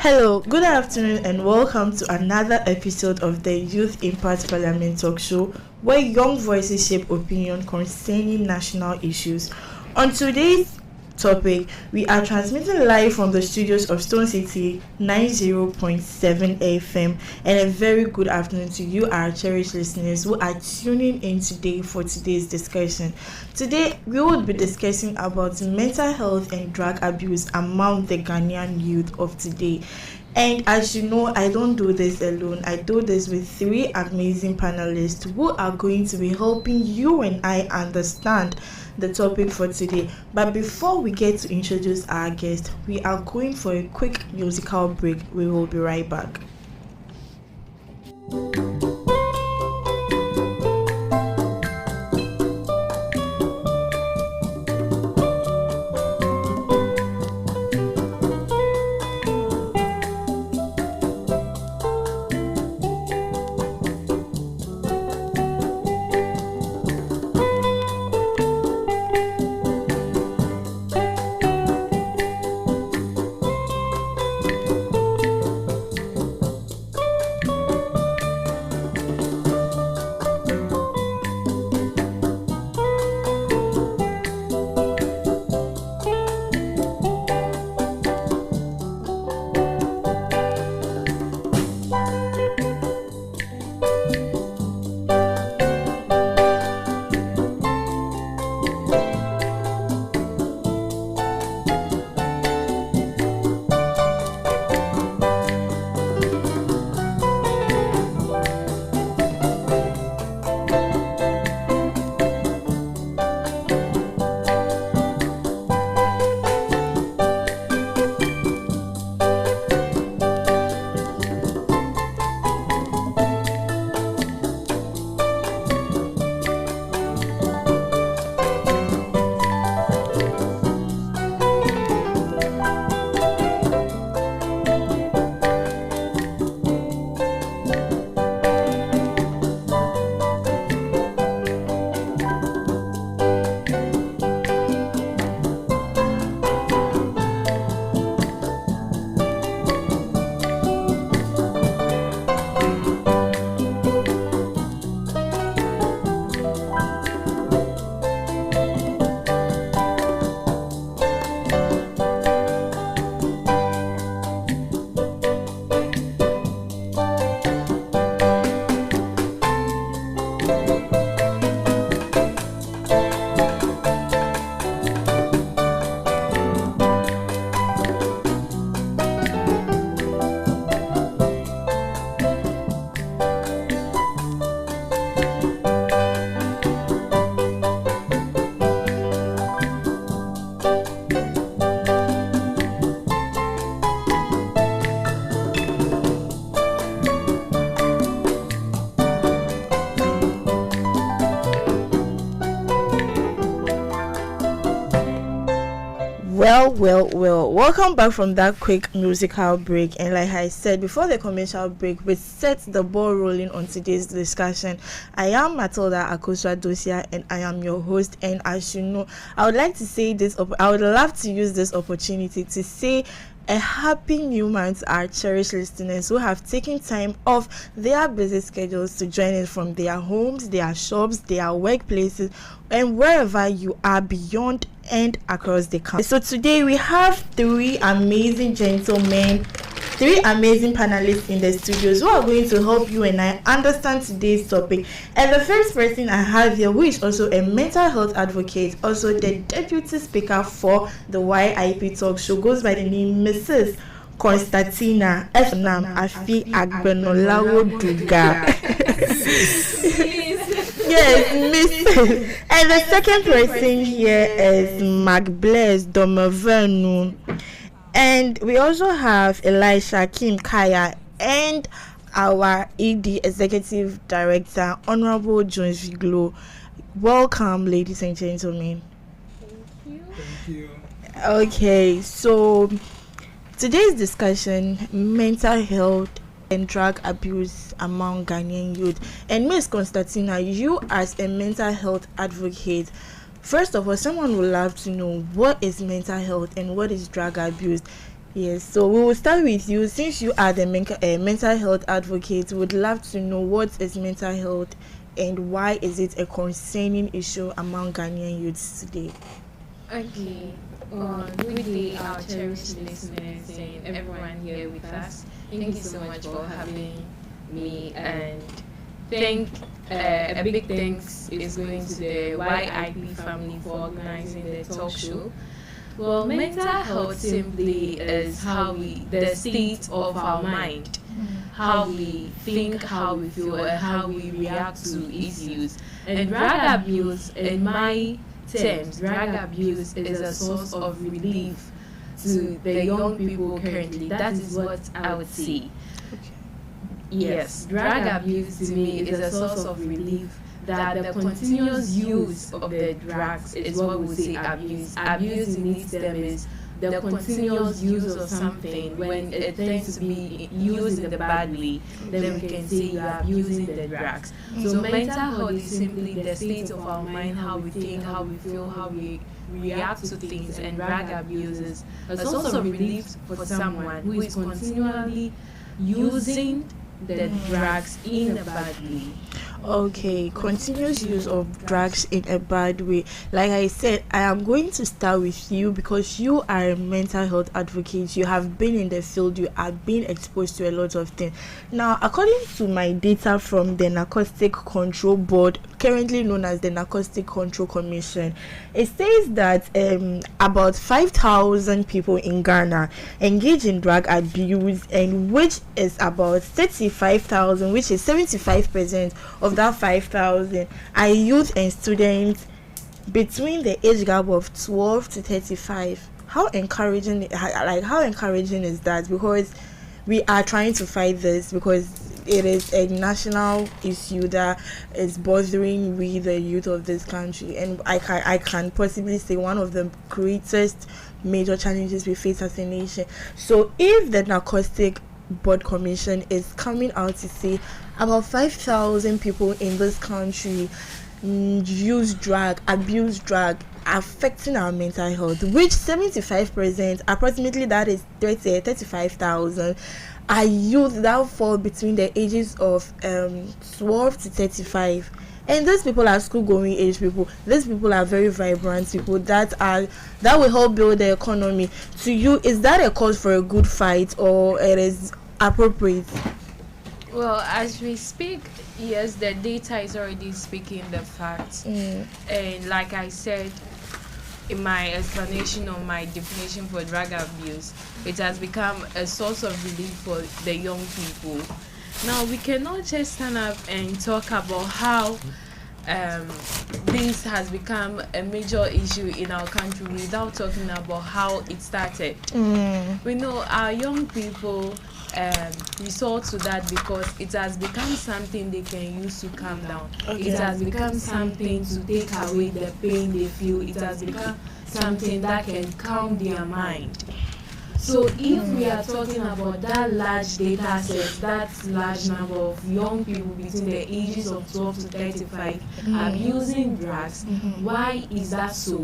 Hello, good afternoon, and welcome to another episode of the Youth Impact Parliament Talk Show, where young voices shape opinion concerning national issues. On today's topic, we are transmitting live from the studios of Stone City 90.7 FM, and a very good afternoon to you, our cherished listeners who are tuning in today for today's discussion. Today, we will be discussing about mental health and drug abuse among the Ghanaian youth of today. And as you know, I don't do this alone. I do this with three amazing panelists who are going to be helping you and I understand the topic for today. But before we get to introduce our guest, we are going for a quick musical break. We will be right back. Well, welcome back from that quick musical break. And like I said, before the commercial break, we set the ball rolling on today's discussion. I am Matilda, Akosua, Docia, and I am your host. And as you know, I would love to use this opportunity to say a happy new month to our cherished listeners who have taken time off their busy schedules to join us from their homes, their shops, their workplaces, and wherever you are beyond and across the country. So today we have three amazing panelists in the studios who are going to help you and I understand today's topic. And the first person I have here, who is also a mental health advocate, also the deputy speaker for the YIP Talk Show, goes by the name Mrs. Constantina Agbenorlawoduga. Yes, Mrs. And the second person here is Dormevenu. And we also have Elisha, Kahia, and our ED Executive Director, Honorable YIP. Welcome, ladies and gentlemen. Thank you. Okay, so today's discussion, mental health and drug abuse among Ghanaian youth. And Miss Constantina, you as a mental health advocate, first of all, someone would love to know what is mental health and what is drug abuse. Yes, so we will start with you. Since you are the mental health advocate, we would love to know what is mental health and why is it a concerning issue among Ghanaian youths today? Okay. Good day, our cherished listeners and everyone here with us. Thank you so much for having me, and a big thanks is going to the YIP family for organizing the talk show. Well, mental health simply is the state of our mind, how we think, how we feel, and how we react to issues. And drug abuse, in my terms, drug abuse is a source of relief to the young people currently. That is what I would say. Yes, drug abuse to me is a source of relief. That the continuous use of the drugs is what we say abuse. Abuse in its term is the continuous use of something. When it tends to be used in the bad way, then we can say you are abusing the drugs. So mental health is simply the state of our mind, how we think, how we feel, how we react to things, and drug abuse is a source of relief for someone who is continually using the drugs in a bad way. Okay, continuous use of drugs in a bad way. Like I said, I am going to start with you because you are a mental health advocate. You have been in the field, you have been exposed to a lot of things. Now, according to my data from the Narcotic Control Board, currently known as the Narcotic Control Commission, it says that about 5,000 people in Ghana engage in drug abuse, and which is about 35,000, which is 75% of that 5,000 are youth and students between the age gap of 12 to 35. How encouraging is that? Because we are trying to fight this, because it is a national issue that is bothering we the youth of this country, and I can possibly say one of the greatest major challenges we face as a nation. So if the Narcotic Board Commission is coming out to say about 5,000 people in this country abuse drug, affecting our mental health, which 75%, approximately that is 35,000, are youth that fall between the ages of 12 to 35. And these people are school-going age people. These people are very vibrant people that will help build the economy. To you, is that a cause for a good fight, or it is appropriate? Well, as we speak, yes, the data is already speaking the facts. And like I said in my explanation of my definition for drug abuse, it has become a source of relief for the young people. Now, we cannot just stand up and talk about how this has become a major issue in our country without talking about how it started. We know our young people resort to that because it has become something they can use to calm down. Okay. It has become something to take away the pain they feel. It has become something that can calm their mind. So if we are talking about that large data set, that large number of young people between the ages of 12 to 35 abusing drugs, why is that so?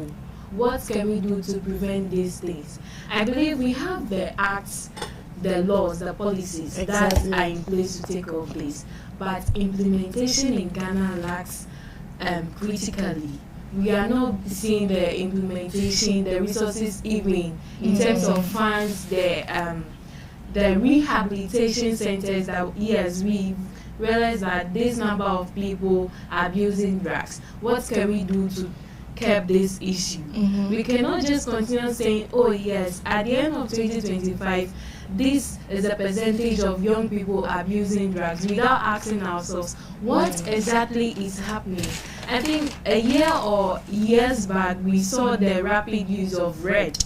What can we do to prevent these things? I believe we have the acts, the laws, the policies that are in place to take all place, but implementation in Ghana lacks critically. We are not seeing the implementation, the resources, even in terms of funds, the rehabilitation centers that, yes, we realize that this number of people are abusing drugs. What can we do to curb this issue? We cannot just continue saying, oh yes, at the end of 2025, this is a percentage of young people abusing drugs, without asking ourselves what exactly is happening. I think a year or years back, we saw the rapid use of red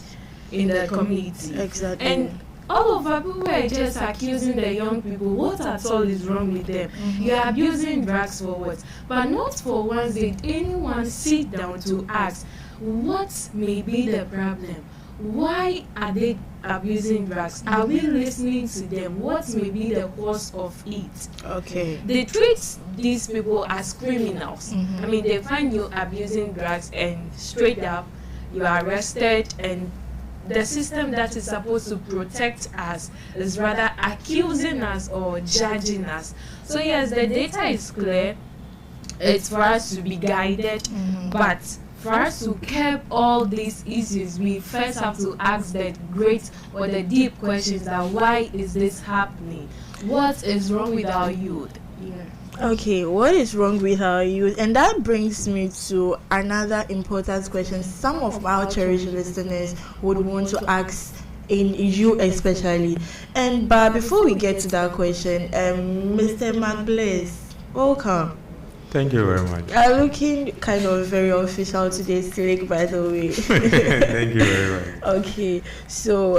in the community. Exactly. And all of our people were just accusing the young people, what at all is wrong with them? You are abusing drugs for what? But not for once did anyone sit down to ask, what may be the problem? Why are they abusing drugs? Are we listening to them? What may be the cause of it? Okay. They treat these people as criminals. I mean, they find you abusing drugs and straight up you are arrested and the system that is supposed to protect us is rather accusing us or judging us. So yes, the data is clear. It's for us to be guided, but for us to curb all these issues, we first have to ask the great or the deep questions that why is this happening? What is wrong with our youth? Okay, what is wrong with our youth? And that brings me to another important question some of our cherished listeners would want to ask, in you especially. And but before we get to that question, Mr. McBlaze, welcome. Thank you very much. You're looking kind of very official today, Slick, by the way. Thank you very much. Okay, so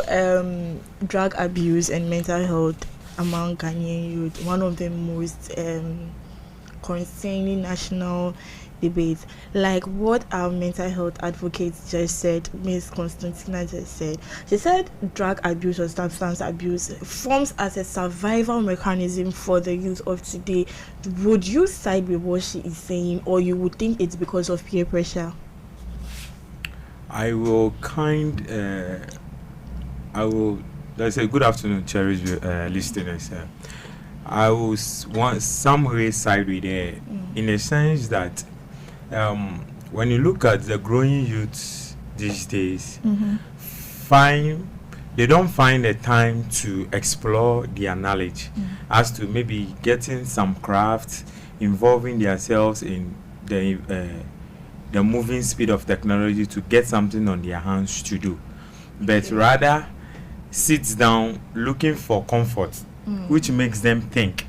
drug abuse and mental health among Ghanaian youth, one of the most concerning national debates. Like what our mental health advocates just said, Ms. Constantina just said. She said drug abuse or substance abuse forms as a survival mechanism for the youth of today. Would you side with what she is saying, or you would think it's because of peer pressure? Let's say good afternoon, cherished listeners. I will want some way side with it in a sense that when you look at the growing youths these days, they don't find the time to explore their knowledge as to maybe getting some craft, involving themselves in the moving speed of technology to get something on their hands to do, but rather sits down looking for comfort, which makes them think.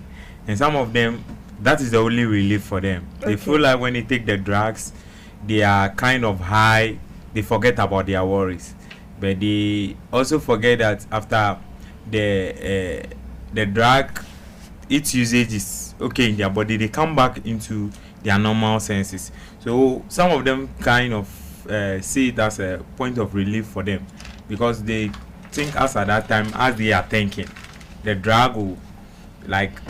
And some of them, that is the only relief for them. They feel like when they take the drugs, they are kind of high, they forget about their worries. But they also forget that after the drug, its usage is okay in their body, they come back into their normal senses. So some of them kind of see it as a point of relief for them, because they think as at that time, as they are thinking, the drug will like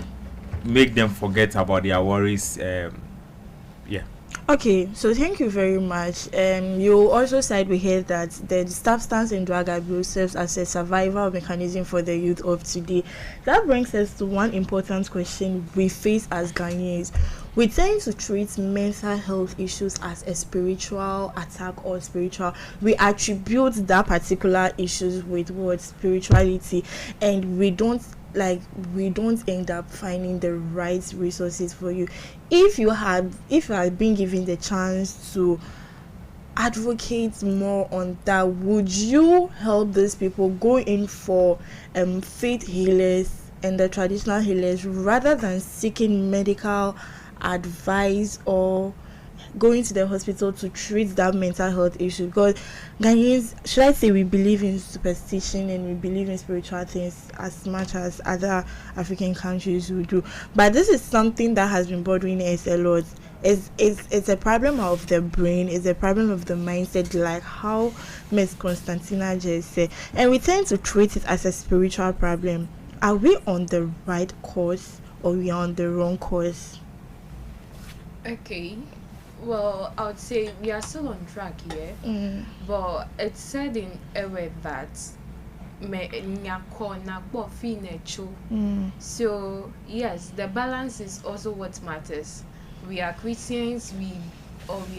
make them forget about their worries. Okay, so thank you very much. You also said we heard that the substance and drug abuse serves as a survival mechanism for the youth of today. That brings us to one important question we face as Ghanaians. We tend to treat mental health issues as a spiritual attack or spiritual. We attribute that particular issues with what spirituality, and we don't end up finding the right resources for you. If you had been given the chance to advocate more on that, would you help these people go in for faith healers and the traditional healers rather than seeking medical advice or going to the hospital to treat that mental health issue? Because Ghanaians, should I say, we believe in superstition and we believe in spiritual things as much as other African countries would do. But this is something that has been bothering us a lot. It's a problem of the brain, it's a problem of the mindset, like how Ms. Constantina just said. And we tend to treat it as a spiritual problem. Are we on the right course or we are on the wrong course? Okay. Well, I would say we are still on track here, but it's said in a way that so yes, the balance is also what matters. We are Christians, we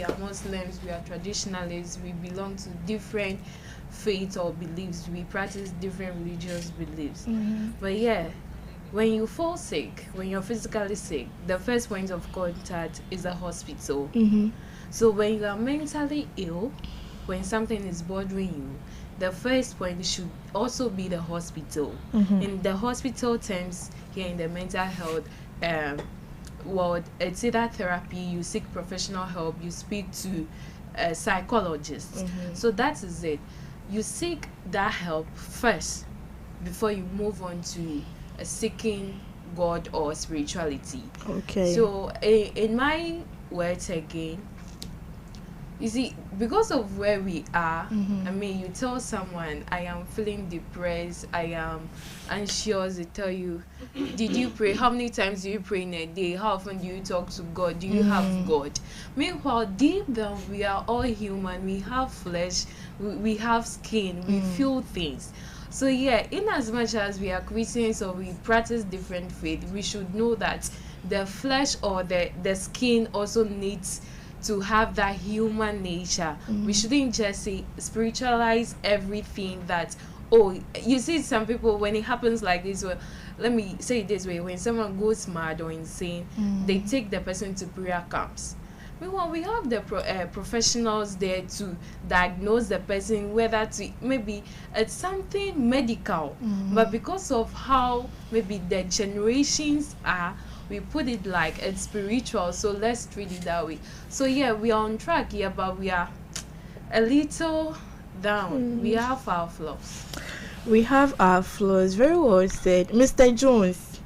are Muslims, we are traditionalists, we belong to different faiths or beliefs, we practice different religious beliefs. But yeah, when you fall sick, when you're physically sick, the first point of contact is the hospital. So when you are mentally ill, when something is bothering you, the first point should also be the hospital. In the hospital terms, here in the mental health world, it's either therapy, you seek professional help, you speak to a psychologist. So that is it. You seek that help first before you move on to seeking God or spirituality. Okay. So in my words again, You see, because of where we are, I mean, you tell someone, I am feeling depressed, I am anxious, they tell you, did you pray? How many times do you pray in a day? How often do you talk to God? Do you have God? Meanwhile, deep down, we are all human. We have flesh, we have skin, we feel things. So yeah, in as much as we are Christians or we practice different faith, we should know that the flesh or the skin also needs to have that human nature. We shouldn't just say spiritualize everything that, oh, you see some people when it happens like this, well, let me say it this way, when someone goes mad or insane, they take the person to prayer camps. Meanwhile, we have the professionals there to diagnose the person, whether to maybe it's something medical, but because of how maybe the generations are, we put it like it's spiritual, so let's treat it that way. So yeah, we are on track here, but we are a little down. We have our flaws. We have our flaws. Very well said. Mr. Jones,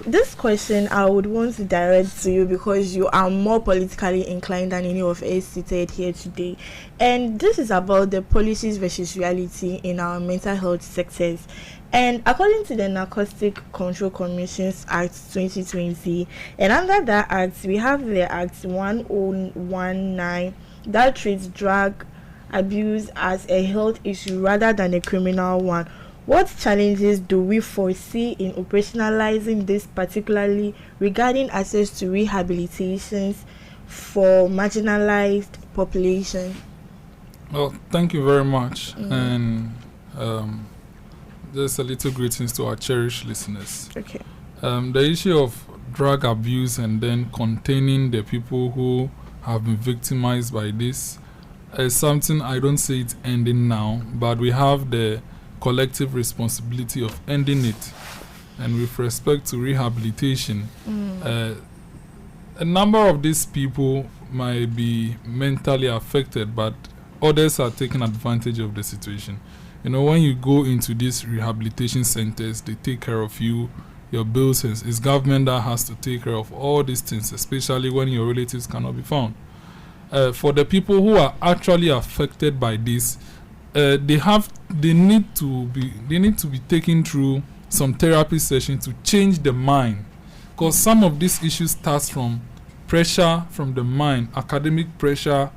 this question I would want to direct to you because you are more politically inclined than any of us seated here today. And this is about the policies versus reality in our mental health sectors. And according to the Narcotic Control Commissions Act 2020, and under that act, we have the Act 1019 that treats drug abuse as a health issue rather than a criminal one. What challenges do we foresee in operationalizing this, particularly regarding access to rehabilitations for marginalized population? Well, thank you very much. And just a little greetings to our cherished listeners. Okay. The issue of drug abuse and then containing the people who have been victimized by this is something I don't say it's ending now, but we have the collective responsibility of ending it. And with respect to rehabilitation, a number of these people might be mentally affected, but others are taking advantage of the situation. You know, when you go into these rehabilitation centers, they take care of you, your bills. It's government that has to take care of all these things, especially when your relatives cannot be found. For the people who are actually affected by this, they need to be taken through some therapy sessions to change the mind, because some of these issues starts from pressure from the mind, academic pressure,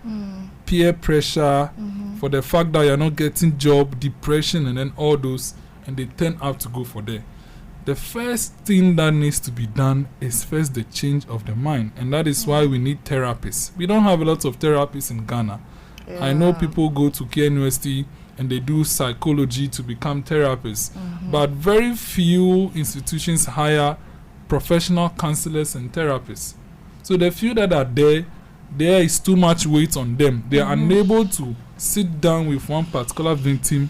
peer pressure, for the fact that you're not getting job, depression, and then all those, and they turn out to go for there. The first thing that needs to be done is first the change of the mind, and that is why we need therapists. We don't have a lot of therapists in Ghana. I know people go to Care University and they do psychology to become therapists, but very few institutions hire professional counselors and therapists. So the few that are there is too much weight on them. They are unable to sit down with one particular victim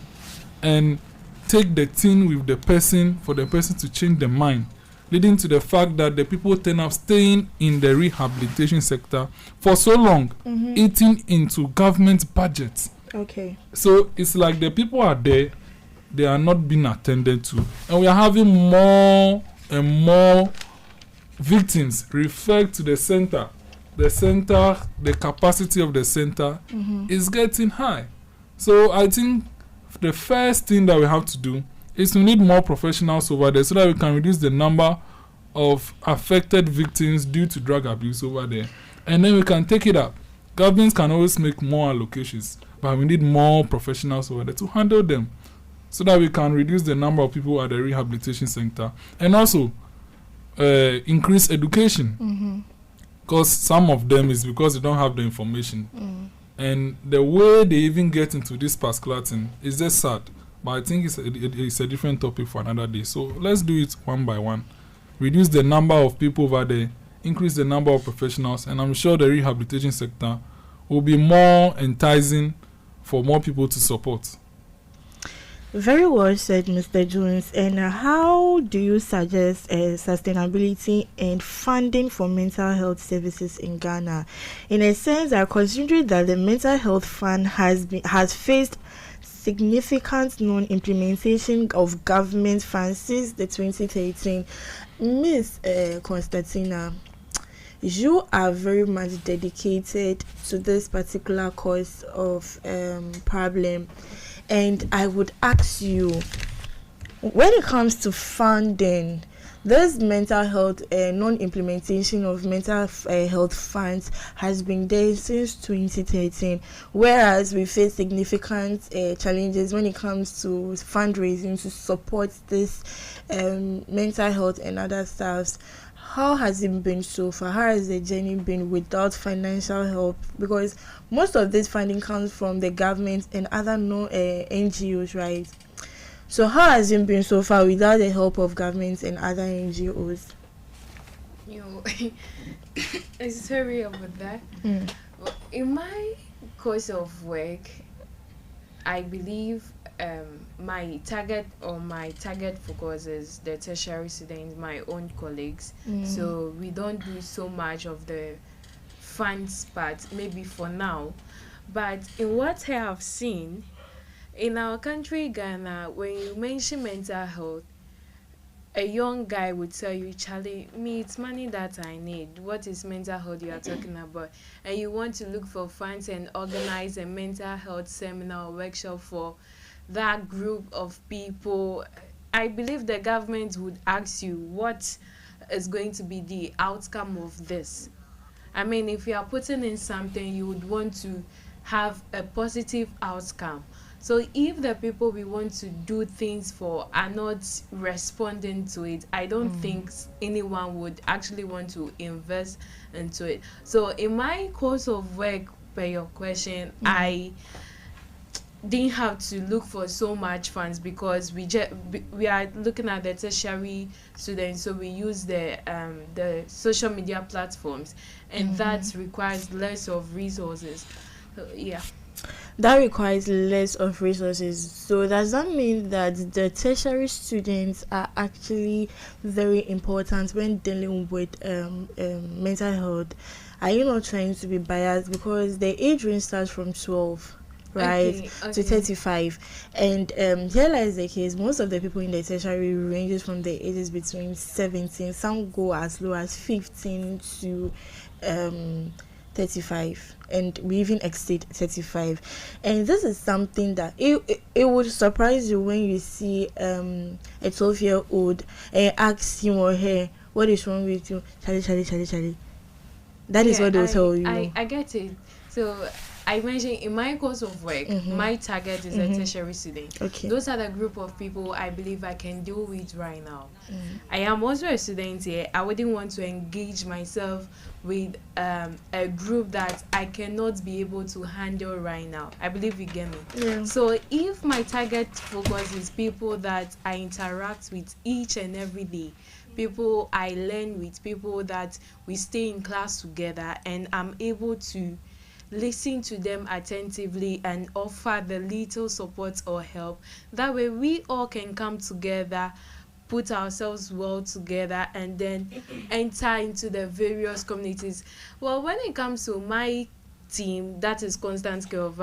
and take the thing with the person for the person to change their mind, leading to the fact that the people turn up staying in the rehabilitation sector for so long, eating into government budgets. Okay. So it's like the people are there, they are not being attended to, and we are having more and more victims referred to the center. The capacity of the center is getting high. So I think the first thing that we have to do is we need more professionals over there so that we can reduce the number of affected victims due to drug abuse over there. And then we can take it up. Governments can always make more allocations, but we need more professionals over there to handle them so that we can reduce the number of people at the rehabilitation center and also increase education. Because some of them is because they don't have the information. And the way they even get into this particular thing is just sad. But I think it's a different topic for another day. So let's do it one by one. Reduce the number of people over there, increase the number of professionals, and I'm sure the rehabilitation sector will be more enticing for more people to support. Very well said, Mr. Jones. And how do you suggest sustainability and funding for mental health services in Ghana? In a sense, considering that the mental health fund has faced significant non-implementation of government funds since the 2013. Miss Constantina, you are very much dedicated to this particular cause of problem, and I would ask you, when it comes to funding, this mental health non-implementation of mental health funds has been there since 2013, whereas we face significant challenges when it comes to fundraising to support this mental health and other stuffs. How has it been so far? How has the journey been without financial help? Because most of this funding comes from the government and other NGOs, right? So how has it been so far without the help of governments and other NGOs? Sorry about that. Well, in my course of work, I believe my target focus is the tertiary students, my own colleagues. So we don't do so much of the funds part, maybe for now. But in what I have seen, in our country, Ghana, when you mention mental health, a young guy would tell you, Charlie, me, it's money that I need. What is mental health you are talking about? And you want to look for funds and organize a mental health seminar or workshop for that group of people. I believe the government would ask you what is going to be the outcome of this. I mean, if you are putting in something, you would want to have a positive outcome. So if the people we want to do things for are not responding to it, I don't think anyone would actually want to invest into it. So in my course of work, per your question, I didn't have to look for so much funds because we are looking at the tertiary students, so we use the social media platforms, and that requires less of resources. So, yeah. That requires less of resources. So does that mean that the tertiary students are actually very important when dealing with mental health? Are you not trying to be biased because the age range starts from 12? Right, okay. to 35, and here lies the case. Most of the people in the tertiary ranges from the ages between 17, some go as low as 15 to 35, and we even exceed 35. And this is something that it would surprise you when you see a 12-year-old and ask him or her, what is wrong with you? Charlie. That is what they'll tell you. I get it. So I mentioned in my course of work, my target is a tertiary student. Okay. Those are the group of people I believe I can deal with right now. I am also a student here. I wouldn't want to engage myself with a group that I cannot be able to handle right now. I believe you get me. Yeah. So if my target focus is people that I interact with each and every day, people I learn with, people that we stay in class together, and I'm able to listen to them attentively and offer the little support or help, that way we all can come together, put ourselves well together, and then enter into the various communities. Well, when it comes to my team, that is Constant Care of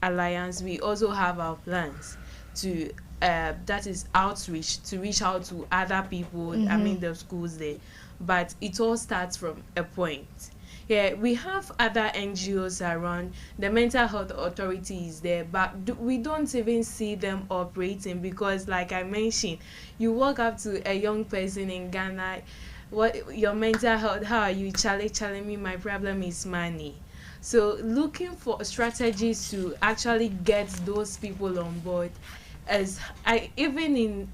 Alliance, we also have our plans to that is outreach, to reach out to other people, I mean the schools there, but it all starts from a point. Yeah, we have other NGOs around. The Mental Health Authority is there, but we don't even see them operating because, like I mentioned, you walk up to a young person in Ghana, what your mental health, how are you? Telling me my problem is money. So looking for strategies to actually get those people on board, as even in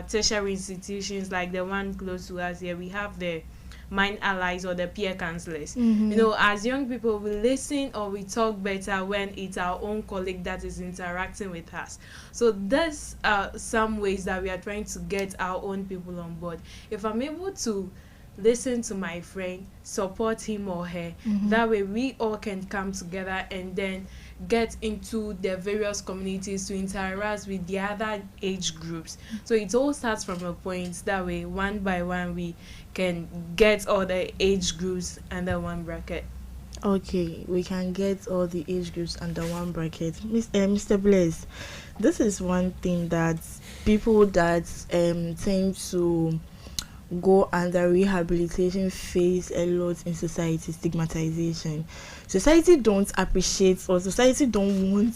tertiary institutions like the one close to us here, we have the mind allies or the peer counselors. You know, as young people, we listen or we talk better when it's our own colleague that is interacting with us. So there's some ways that we are trying to get our own people on board. If I'm able to listen to my friend, support him or her, that way we all can come together and then get into the various communities to interact with the other age groups. So it all starts from a point, that way one by one we can get all the age groups under one bracket. Okay, we can get all the age groups under one bracket. Mr. Blaise, this is one thing that people that tend to go under rehabilitation face a lot in society, stigmatization. Society don't appreciate, or society don't want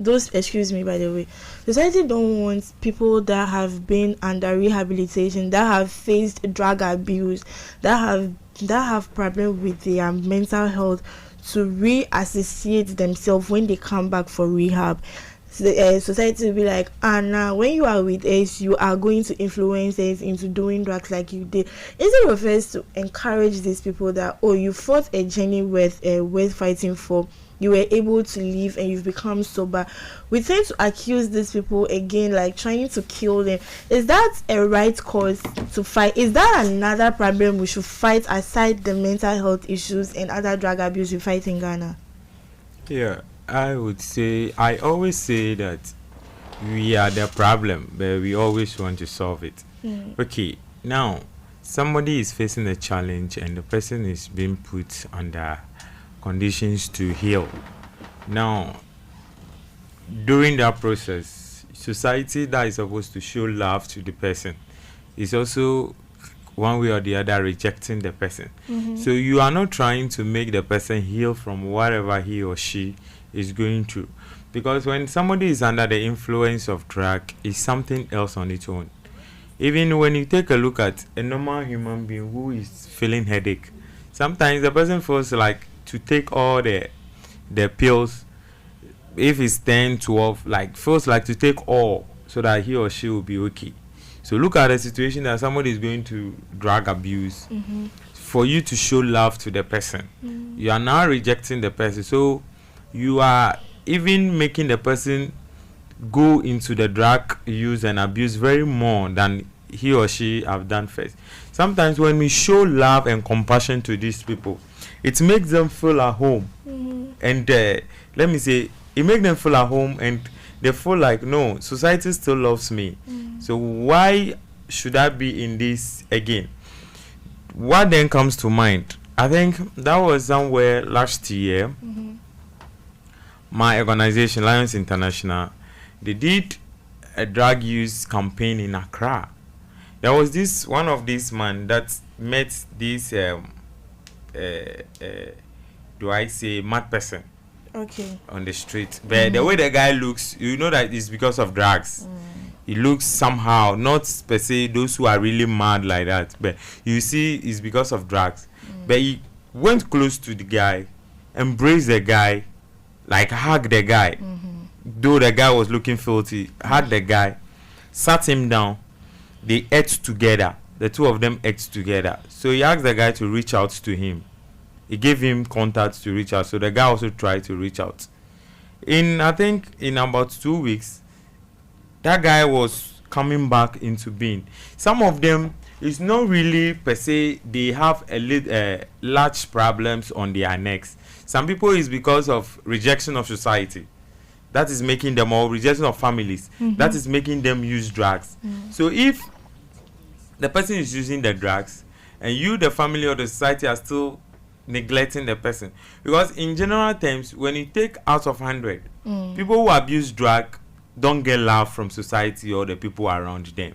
those, excuse me by the way, society don't want people that have been under rehabilitation, that have faced drug abuse, that have problem with their mental health, to reassociate themselves when they come back for rehab. Society will be like, now when you are with us, you are going to influence us into doing drugs like you did. Instead of us to encourage these people that, you fought a journey worth fighting for, you were able to live and you've become sober, we tend to accuse these people again, like trying to kill them. Is that a right cause to fight? Is that another problem we should fight aside the mental health issues and other drug abuse we fight in Ghana? Yeah, I always say that we are the problem, but we always want to solve it. Okay, now somebody is facing a challenge and the person is being put under conditions to heal. Now, during that process, society that is supposed to show love to the person is also one way or the other rejecting the person. So you are not trying to make the person heal from whatever he or she is going through, because when somebody is under the influence of drug, it's something else on its own. Even when you take a look at a normal human being who is feeling headache, sometimes the person feels like to take all the pills, if it's 10, 12, like feels like to take all so that he or she will be okay. So look at the situation that somebody is going to drug abuse. For you to show love to the person, you are now rejecting the person. So you are even making the person go into the drug use and abuse very more than he or she have done first. Sometimes when we show love and compassion to these people, it makes them feel at home. And let me say, it makes them feel at home and they feel like, no, society still loves me. So why should I be in this again? What then comes to mind? I think that was somewhere last year. My organization, Lions International, they did a drug use campaign in Accra. There was one of these man that met this do I say mad person on the street, but the way the guy looks, you know that it's because of drugs. He looks somehow, not per se those who are really mad like that, but you see it's because of drugs. But he went close to the guy, embraced the guy, like hugged the guy, though the guy was looking filthy, hugged the guy, sat him down, they ate together, the two of them ate together. So he asked the guy to reach out to him. He gave him contacts to reach out, so the guy also tried to reach out. I think in about 2 weeks, that guy was coming back into being. Some of them, it's not really per se they have large problems on their necks. Some people is because of rejection of society. That is making them, or rejection of families. That is making them use drugs. So if the person is using the drugs and you, the family or the society, are still neglecting the person, because in general terms, when you take out of 100 people who abuse drug don't get love from society or the people around them.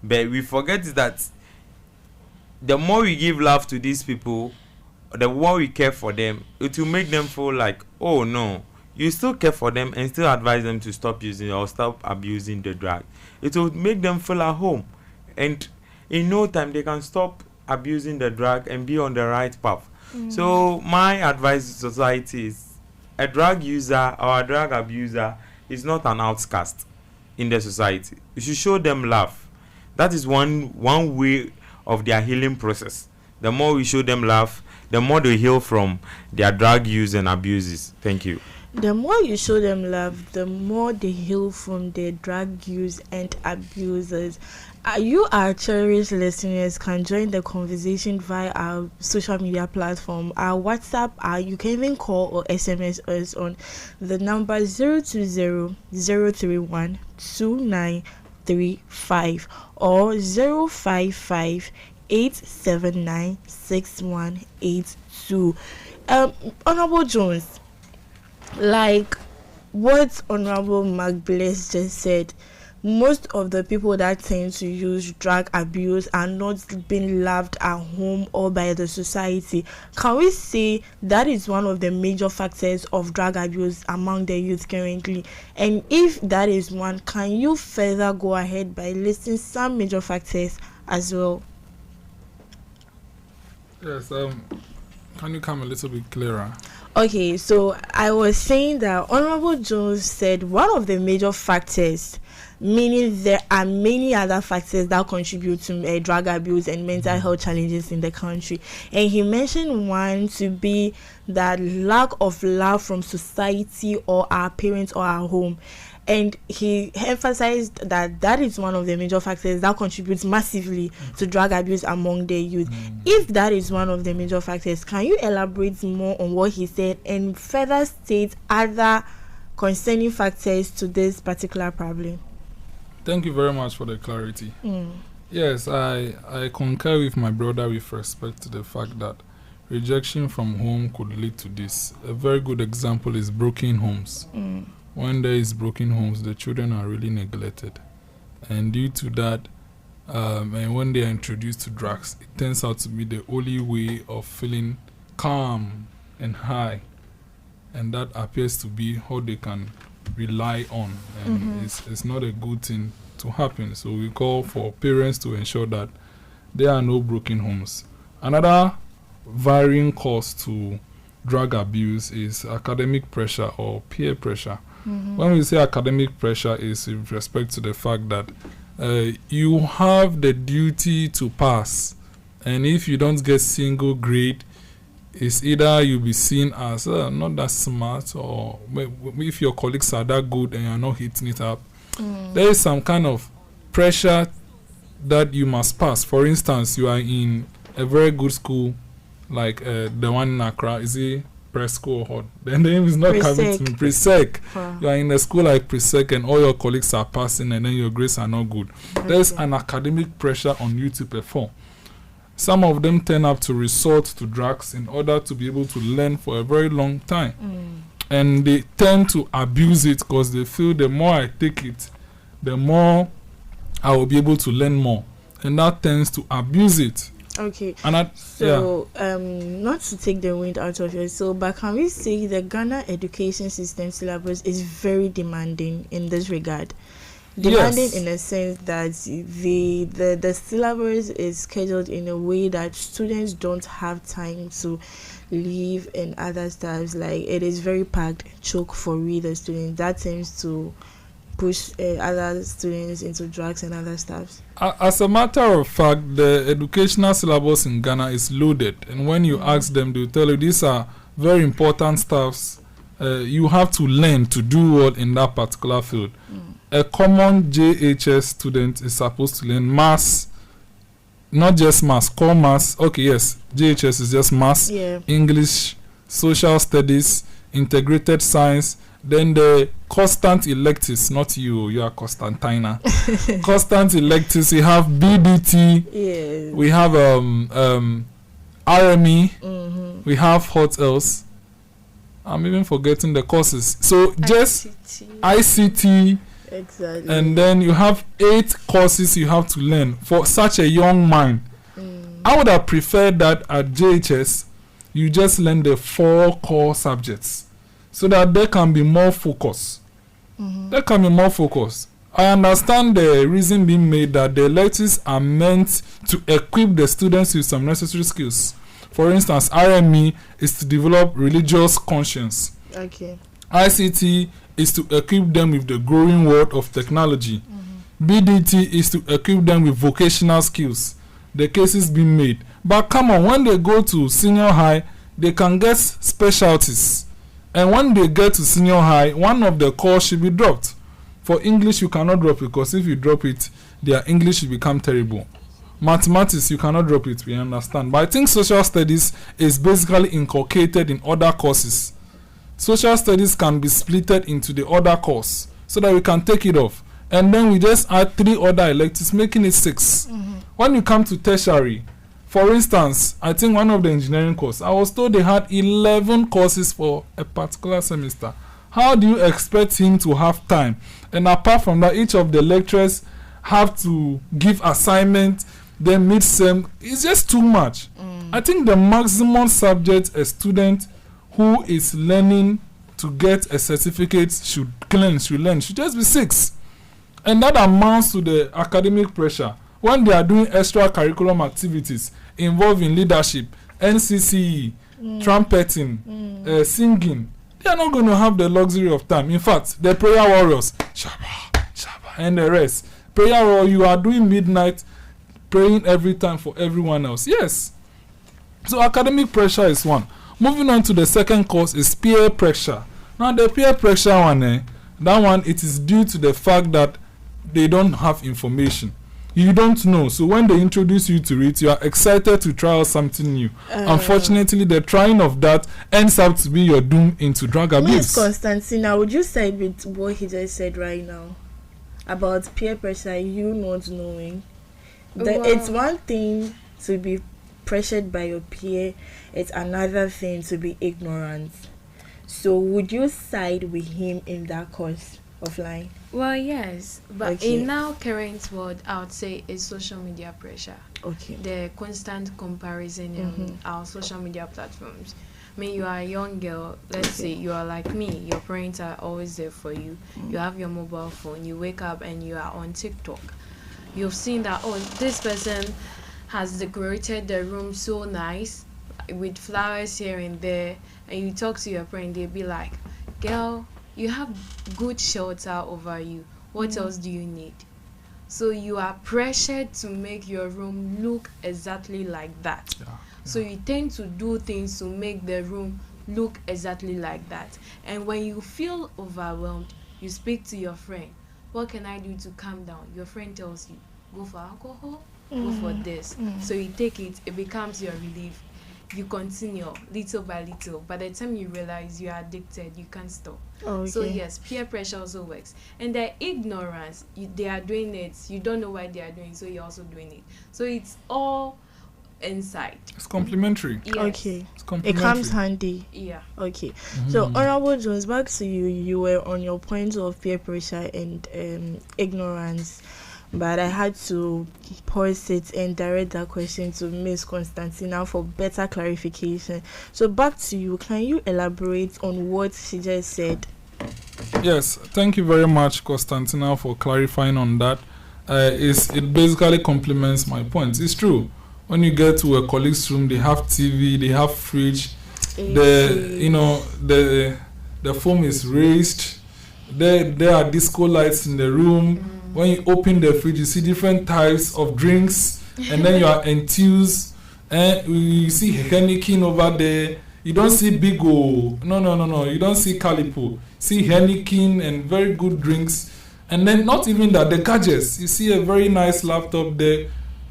But we forget that the more we give love to these people, the more we care for them, it will make them feel like, oh no, you still care for them and still advise them to stop using or stop abusing the drug. It will make them feel at home, and in no time they can stop abusing the drug and be on the right path. So my advice to society is, a drug user or a drug abuser is not an outcast in the society. You should show them love. That is one way of their healing process. The more we show them love, the more they heal from their drug use and abuses. Thank you. The more you show them love, the more they heal from their drug use and abuses. You, our cherished listeners, can join the conversation via our social media platform, our WhatsApp, you can even call or SMS us on the number 020-031-2935 or 055-879-6182. Honorable Jones, like what Honorable Mark Bless just said, most of the people that tend to use drug abuse are not being loved at home or by the society. Can we say that is one of the major factors of drug abuse among the youth currently? And if that is one, can you further go ahead by listing some major factors as well? Yes, can you come a little bit clearer? Okay, so I was saying that Honorable Jones said one of the major factors, meaning there are many other factors that contribute to drug abuse and mental health challenges in the country. And he mentioned one to be that lack of love from society or our parents or our home. And he emphasized that that is one of the major factors that contributes massively to drug abuse among the youth. If that is one of the major factors, can you elaborate more on what he said and further state other concerning factors to this particular problem? Thank you very much for the clarity. Yes, I concur with my brother with respect to the fact that rejection from home could lead to this. A very good example is broken homes. When there is broken homes, the children are really neglected. And due to that, and when they are introduced to drugs, it turns out to be the only way of feeling calm and high. And that appears to be how they can rely on. And it's not a good thing to happen. So we call for parents to ensure that there are no broken homes. Another varying cause to drug abuse is academic pressure or peer pressure. When we say academic pressure, is with respect to the fact that you have the duty to pass, and if you don't get single grade, it's either you'll be seen as not that smart, or if your colleagues are that good and you're not hitting it up, there is some kind of pressure that you must pass. For instance, you are in a very good school like the one in Accra. Is it Presco or the name is not coming to me. Presec. You are in a school like Presec and all your colleagues are passing and then your grades are not good. There's an academic pressure on you to perform. Some of them turn up to resort to drugs in order to be able to learn for a very long time. And they tend to abuse it because they feel the more I take it, the more I will be able to learn more. And that tends to abuse it. Okay. And not to take the wind out of your sail, but can we say the Ghana education system syllabus is very demanding in this regard? Demanding in a sense that the syllabus is scheduled in a way that students don't have time to leave and other stuff. Like it is very packed, choke for the students. That tends to push other students into drugs and other stuff. As a matter of fact, the educational syllabus in Ghana is loaded, and when you ask them, they will tell you these are very important stuffs. You have to learn to do well in that particular field. A common JHS student is supposed to learn maths, not just maths, core maths. Okay, yes, JHS is just maths, English, social studies, integrated science. Then the constant electives, not you are Constantina. Constant electives, we have BDT, we have RME, we have what else? I'm even forgetting the courses. So just ICT. Exactly. And then you have 8 courses you have to learn for such a young mind. I would have preferred that at JHS, you just learn the 4 core subjects so that there can be more focus. There can be more focus. I understand the reason being made that the electives are meant to equip the students with some necessary skills. For instance, RME is to develop religious conscience. Okay. ICT is to equip them with the growing world of technology. BDT is to equip them with vocational skills. The cases being made. But come on, when they go to senior high, they can get specialties. And when they get to senior high, one of the course should be dropped. For English, you cannot drop it because if you drop it, their English will become terrible. Mathematics, you cannot drop it, we understand. But I think social studies is basically inculcated in other courses. Social studies can be splitted into the other course so that we can take it off. And then we just add 3 other electives, making it 6. When you come to tertiary, for instance, I think one of the engineering courses, I was told they had 11 courses for a particular semester. how do you expect him to have time? And apart from that, each of the lecturers have to give assignment, then mid-sem. It's just too much. I think the maximum subject a student who is learning to get a certificate should learn should just be 6. And that amounts to the academic pressure. When they are doing extra curriculum activities involving leadership, NCCE, trumpeting, singing, they are not going to have the luxury of time. In fact, the prayer warriors, and the rest. Prayer warrior, you are doing midnight praying every time for everyone else. Yes. So academic pressure is one. Moving on to the second cause is peer pressure. Now the peer pressure one, that one, it is due to the fact that they don't have information. You don't know. So when they introduce you to it, you are excited to try out something new. Unfortunately, the trying of that ends up to be your doom into drug abuse. Miss Constantina, would you side with what he just said right now about peer pressure, you not knowing? It's one thing to be pressured by your peer, it's another thing to be ignorant. So would you side with him in that cause of line? Well, yes, but in now current world, I would say it's social media pressure. Okay. The constant comparison in our social media platforms. I mean, you are a young girl, let's say you are like me, your parents are always there for you. You have your mobile phone, you wake up and you are on TikTok. You've seen that, oh, this person has decorated the room so nice with flowers here and there, and you talk to your friend, they'll be like, girl, you have good shelter over you. What else do you need? So you are pressured to make your room look exactly like that. So you tend to do things to make the room look exactly like that. And when you feel overwhelmed, you speak to your friend. What can I do to calm down? Your friend tells you, go for alcohol, go for this. So you take it, it becomes your relief. You continue little by little. By the time you realize you are addicted, you can't stop. So yes, peer pressure also works. And the ignorance, they are doing it. You don't know why they are doing it, so you're also doing it. So it's all inside. It's complementary. Yes. Okay. It's complementary. It comes handy. Yeah. Okay. So Honorable Jones, back to you. You were on your point of peer pressure and ignorance. But I had to pause it and direct that question to Miss Constantina for better clarification. So back to you. Can you elaborate on what she just said? Yes, thank you very much, Constantina, for clarifying on that. It basically complements my point. It's true. When you get to a colleague's room, they have TV, they have fridge. The foam is raised. There are disco lights in the room. When you open the fridge, you see different types of drinks, and then you are enthused. And you see Heineken over there. You don't see Big O. No. You don't see Calipo. See Heineken and very good drinks. And then not even that, the gadgets. You see a very nice laptop there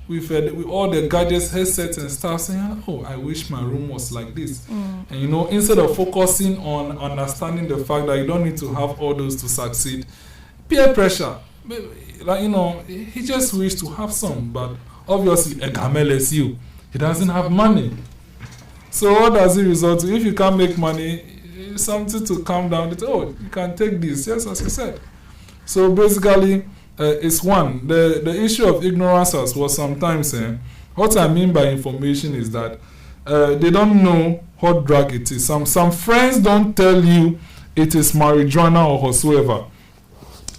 with all the gadgets, headsets and stuff, saying, oh, I wish my room was like this. And instead of focusing on understanding the fact that you don't need to have all those to succeed, peer pressure. He just wished to have some, but obviously a LSU, he doesn't have money. So what does it result to? If you can't make money, it's something to calm down. You can take this, yes, as you said. So basically, it's one. The issue of ignorance was sometimes. What I mean by information is that they don't know what drug it is. Some friends don't tell you it is marijuana or whatsoever.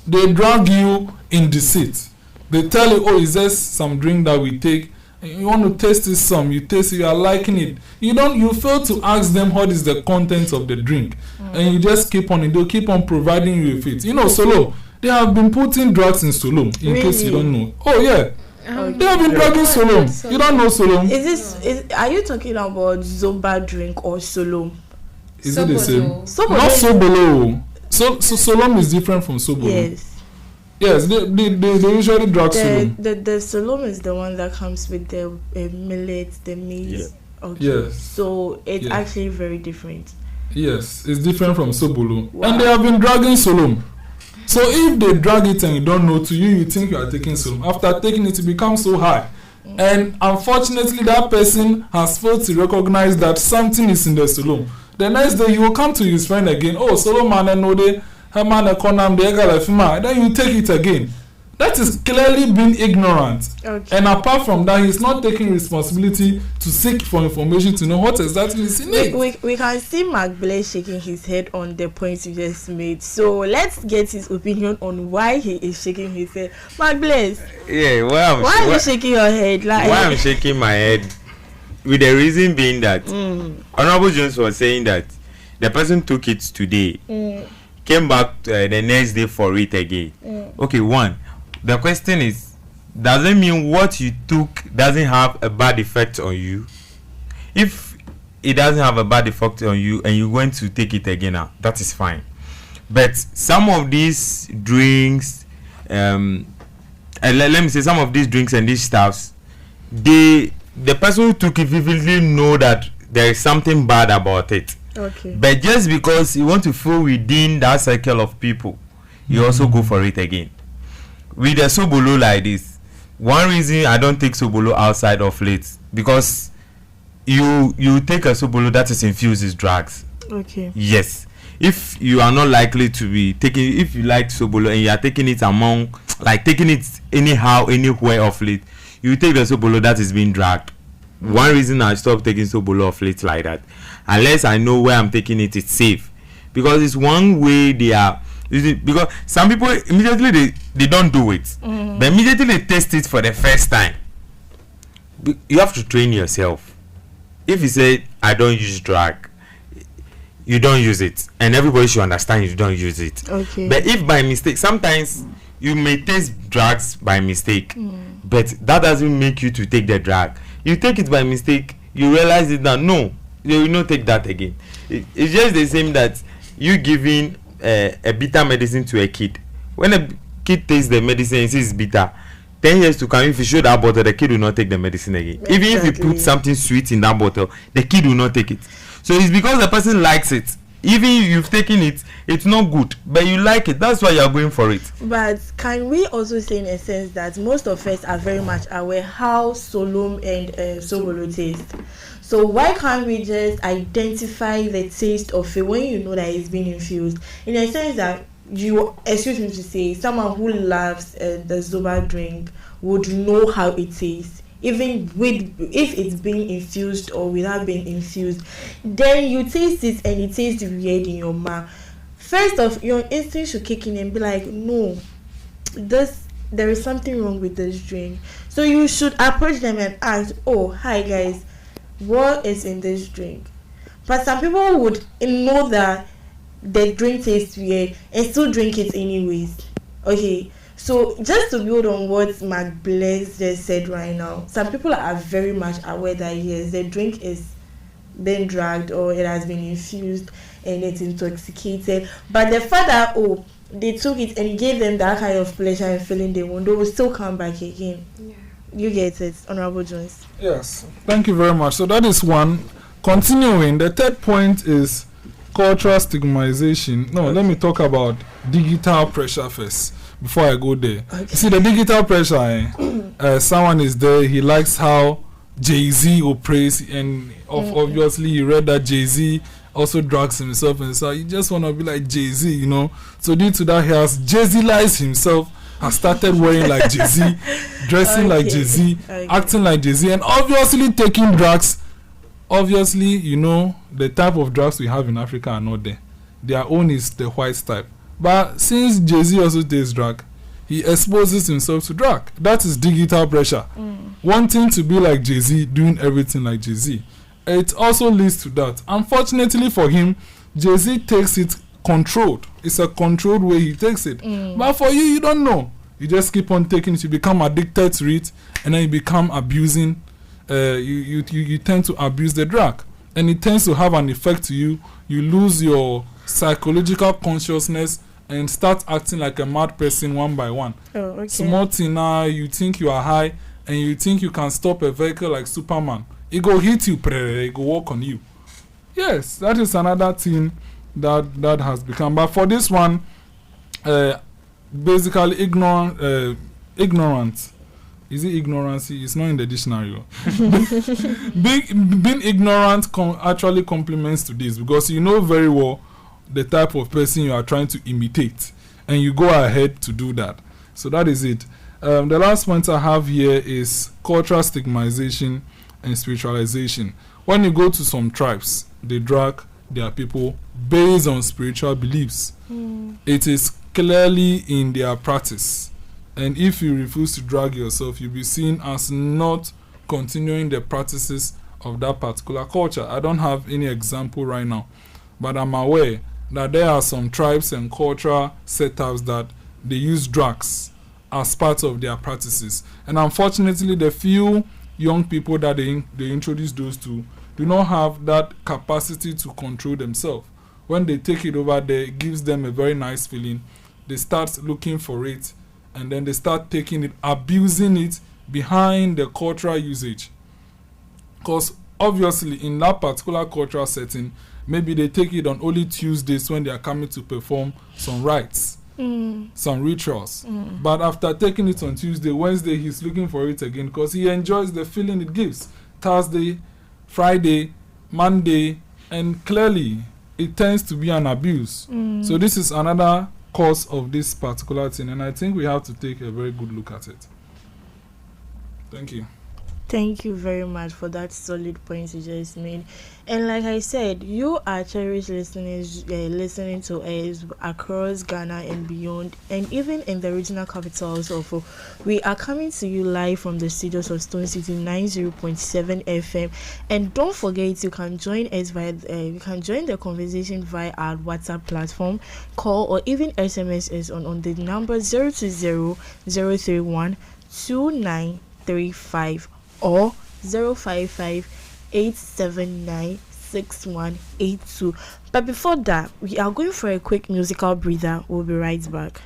They drag you in deceit. They tell you, oh, is this some drink that we take? And you want to taste this some, you taste it, you are liking it. You fail to ask them what is the content of the drink. And you just keep on it. They'll keep on providing you with it. Solo, they have been putting drugs in Solo, in case you don't know. Oh, yeah. They have been drugging Solo. You don't know Solo. Are you talking about Zoba drink or Solo? Is it the same? Not Sobolo. So Solom is different from Sobolo. Yes, they usually drug Solom. The Solom is the one that comes with the millet, the maize. Yeah. Okay. Yes. So it's actually very different. Yes, it's different from Sobolo. Wow. And they have been dragging Solom. So if they drag it and you don't know, to you think you are taking Solom. After taking it becomes so high. And unfortunately, that person has failed to recognize that something is in the Solom. The next day he will come to his friend again. Oh, Solomon and Ode, Herman Ekonam, the Egalefima. Then you take it again. That is clearly being ignorant. Okay. And apart from that, he's not taking responsibility to seek for information to know what exactly is in it. We can see Mark Blair shaking his head on the points you just made. So let's get his opinion on why he is shaking his head. Mark Blair. Yeah, why are you shaking your head? Like, why I'm shaking my head? With the reason being that Honorable Jones was saying that the person took it today, came back the next day for it again. Okay, one. The question is, does it mean what you took doesn't have a bad effect on you? If it doesn't have a bad effect on you and you're going to take it again now, that is fine. But some of these drinks, let me say some of these drinks and these stuffs, the person who took it vividly know that there is something bad about it. Okay. But just because you want to fall within that circle of people, you also go for it again. With a sobolo like this, one reason I don't take sobolo outside of late, because you take a sobolo that is infused with drugs. Okay. Yes. If you are not likely to be taking, if you like sobolo and you are taking it among, like taking it anyhow, anywhere of late, you take the sobolo that is being dragged. One reason I stopped taking sobolo of late like that, unless I know where I'm taking it, it's safe. Because it's one way they are. Because some people immediately they don't do it, but immediately they test it for the first time. You have to train yourself. If you say I don't use drug, you don't use it, and everybody should understand you don't use it. Okay. But if by mistake, sometimes you may taste drugs by mistake, but that doesn't make you to take the drug. You take it by mistake, you realize it that no, you will not take that again. It's just the same that you giving a bitter medicine to a kid. When a kid takes the medicine and says bitter, 10 years to come, if you show that bottle, the kid will not take the medicine again. Exactly. Even if you put something sweet in that bottle, the kid will not take it. So it's because the person likes it. Even if you've taken it, it's not good, but you like it. That's why you're going for it. But can we also say in a sense that most of us are very much aware how Solom and Sobolo taste? So why can't we just identify the taste of it when you know that it's been infused? In a sense that you, excuse me to say, someone who loves the Zoba drink would know how it tastes, even with if it's being infused or without being infused. Then you taste it and it tastes weird in your mouth. First off, your instinct should kick in and be like, no, there is something wrong with this drink. So you should approach them and ask, oh, hi guys, what is in this drink? But some people would know that the drink tastes weird and still drink it anyways. Okay, so just to build on what Mark Blaise just said right now, some people are very much aware that yes, the drink is being dragged or it has been infused and it's intoxicated, but the fact that they took it and gave them that kind of pleasure and feeling they want, they will still come back again. Yeah. You get it, Honorable Jones. Yes, thank you very much. So that is one. Continuing, the third point is cultural stigmatization. No, let me talk about digital pressure first before I go there. Okay. See, the digital pressure, someone is there, he likes how Jay-Z operates, and obviously he read that Jay-Z also drugs himself, and so you just want to be like Jay-Z, you know. So due to that, he has Jay-Z-ized himself, has started wearing like Jay-Z, dressing like Jay-Z, acting like Jay-Z, and obviously taking drugs. Obviously, you know, the type of drugs we have in Africa are not there. Their own is the white type. But since Jay-Z also takes drug, he exposes himself to drug. That is digital pressure. Wanting to be like Jay-Z, doing everything like Jay-Z. It also leads to that. Unfortunately for him, Jay-Z takes it controlled. It's a controlled way he takes it. But for you, you don't know. You just keep on taking it. You become addicted to it, and then you become abusing. You tend to abuse the drug, and it tends to have an effect to you. You lose your psychological consciousness and start acting like a mad person one by one. Small thing now, you think you are high, and you think you can stop a vehicle like Superman. It go hit you, it go walk on you. Yes, that is another thing that has become. But for this one, basically ignorance Is it ignorancy? It's not in the dictionary. Being ignorant actually complements to this, because you know very well the type of person you are trying to imitate, and you go ahead to do that. So that is it. The last point I have here is cultural stigmatization and spiritualization. When you go to some tribes, they drag their people based on spiritual beliefs. It is clearly in their practice. And if you refuse to drag yourself, you'll be seen as not continuing the practices of that particular culture. I don't have any example right now, but I'm aware that there are some tribes and cultural setups that they use drugs as part of their practices. And unfortunately, the few young people that they introduce those to do not have that capacity to control themselves. When they take it over there, it gives them a very nice feeling. They start looking for it, and then they start taking it, abusing it behind the cultural usage. Because obviously in that particular cultural setting, maybe they take it on only Tuesdays when they are coming to perform some rites, some rituals. But after taking it on Tuesday, Wednesday he's looking for it again because he enjoys the feeling it gives. Thursday, Friday, Monday, and clearly it tends to be an abuse. So this is another cause of this particular thing, and I think we have to take a very good look at it. Thank you. Thank you very much for that solid point you just made. And like I said, you are cherished listeners listening to us across Ghana and beyond, and even in the regional capitals of. We are coming to you live from the studios of Stone City 90.7 FM. And don't forget, you can join us you can join the conversation via our WhatsApp platform, call, or even SMS us on the number 020-031-2935. or 055-879-6182. But before that, we are going for a quick musical breather. We'll be right back.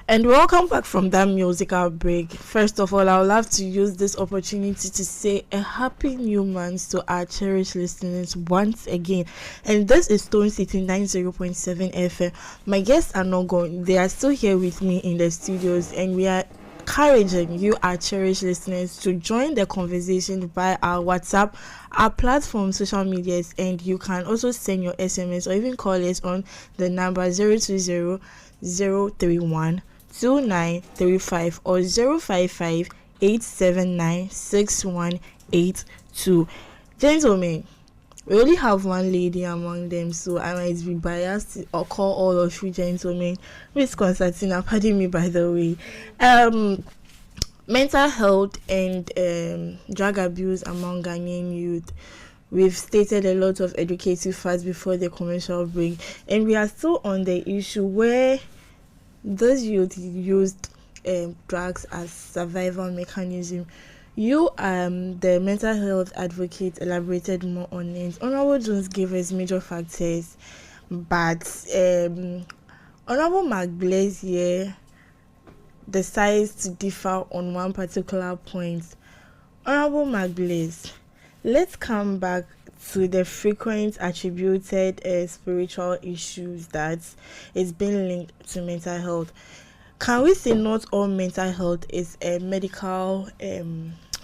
And welcome back from that musical break. First of all, I would love to use this opportunity to say a happy new month to our cherished listeners once again. And this is Stone City 90.7 FM. My guests are not gone. They are still here with me in the studios, and we are encouraging you, our cherished listeners, to join the conversation via our WhatsApp, our platform, social medias, and you can also send your SMS or even call us on the number 020 031 2935 or 055 879 6182. Gentlemen, we only have one lady among them, so I might be biased or call all of you gentlemen. Miss Constantina, pardon me by the way. Mental health and drug abuse among Ghanaian youth. We've stated a lot of educative facts before the commercial break, and we are still on the issue where those youth used drugs as survival mechanism. You, the mental health advocate, elaborated more on it. Honorable Jones gave us major factors, but Honorable McBlaze here decides to differ on one particular point. Honorable McBlaze, let's come back to the frequent attributed spiritual issues that is being linked to mental health. Can we say not all mental health is a medical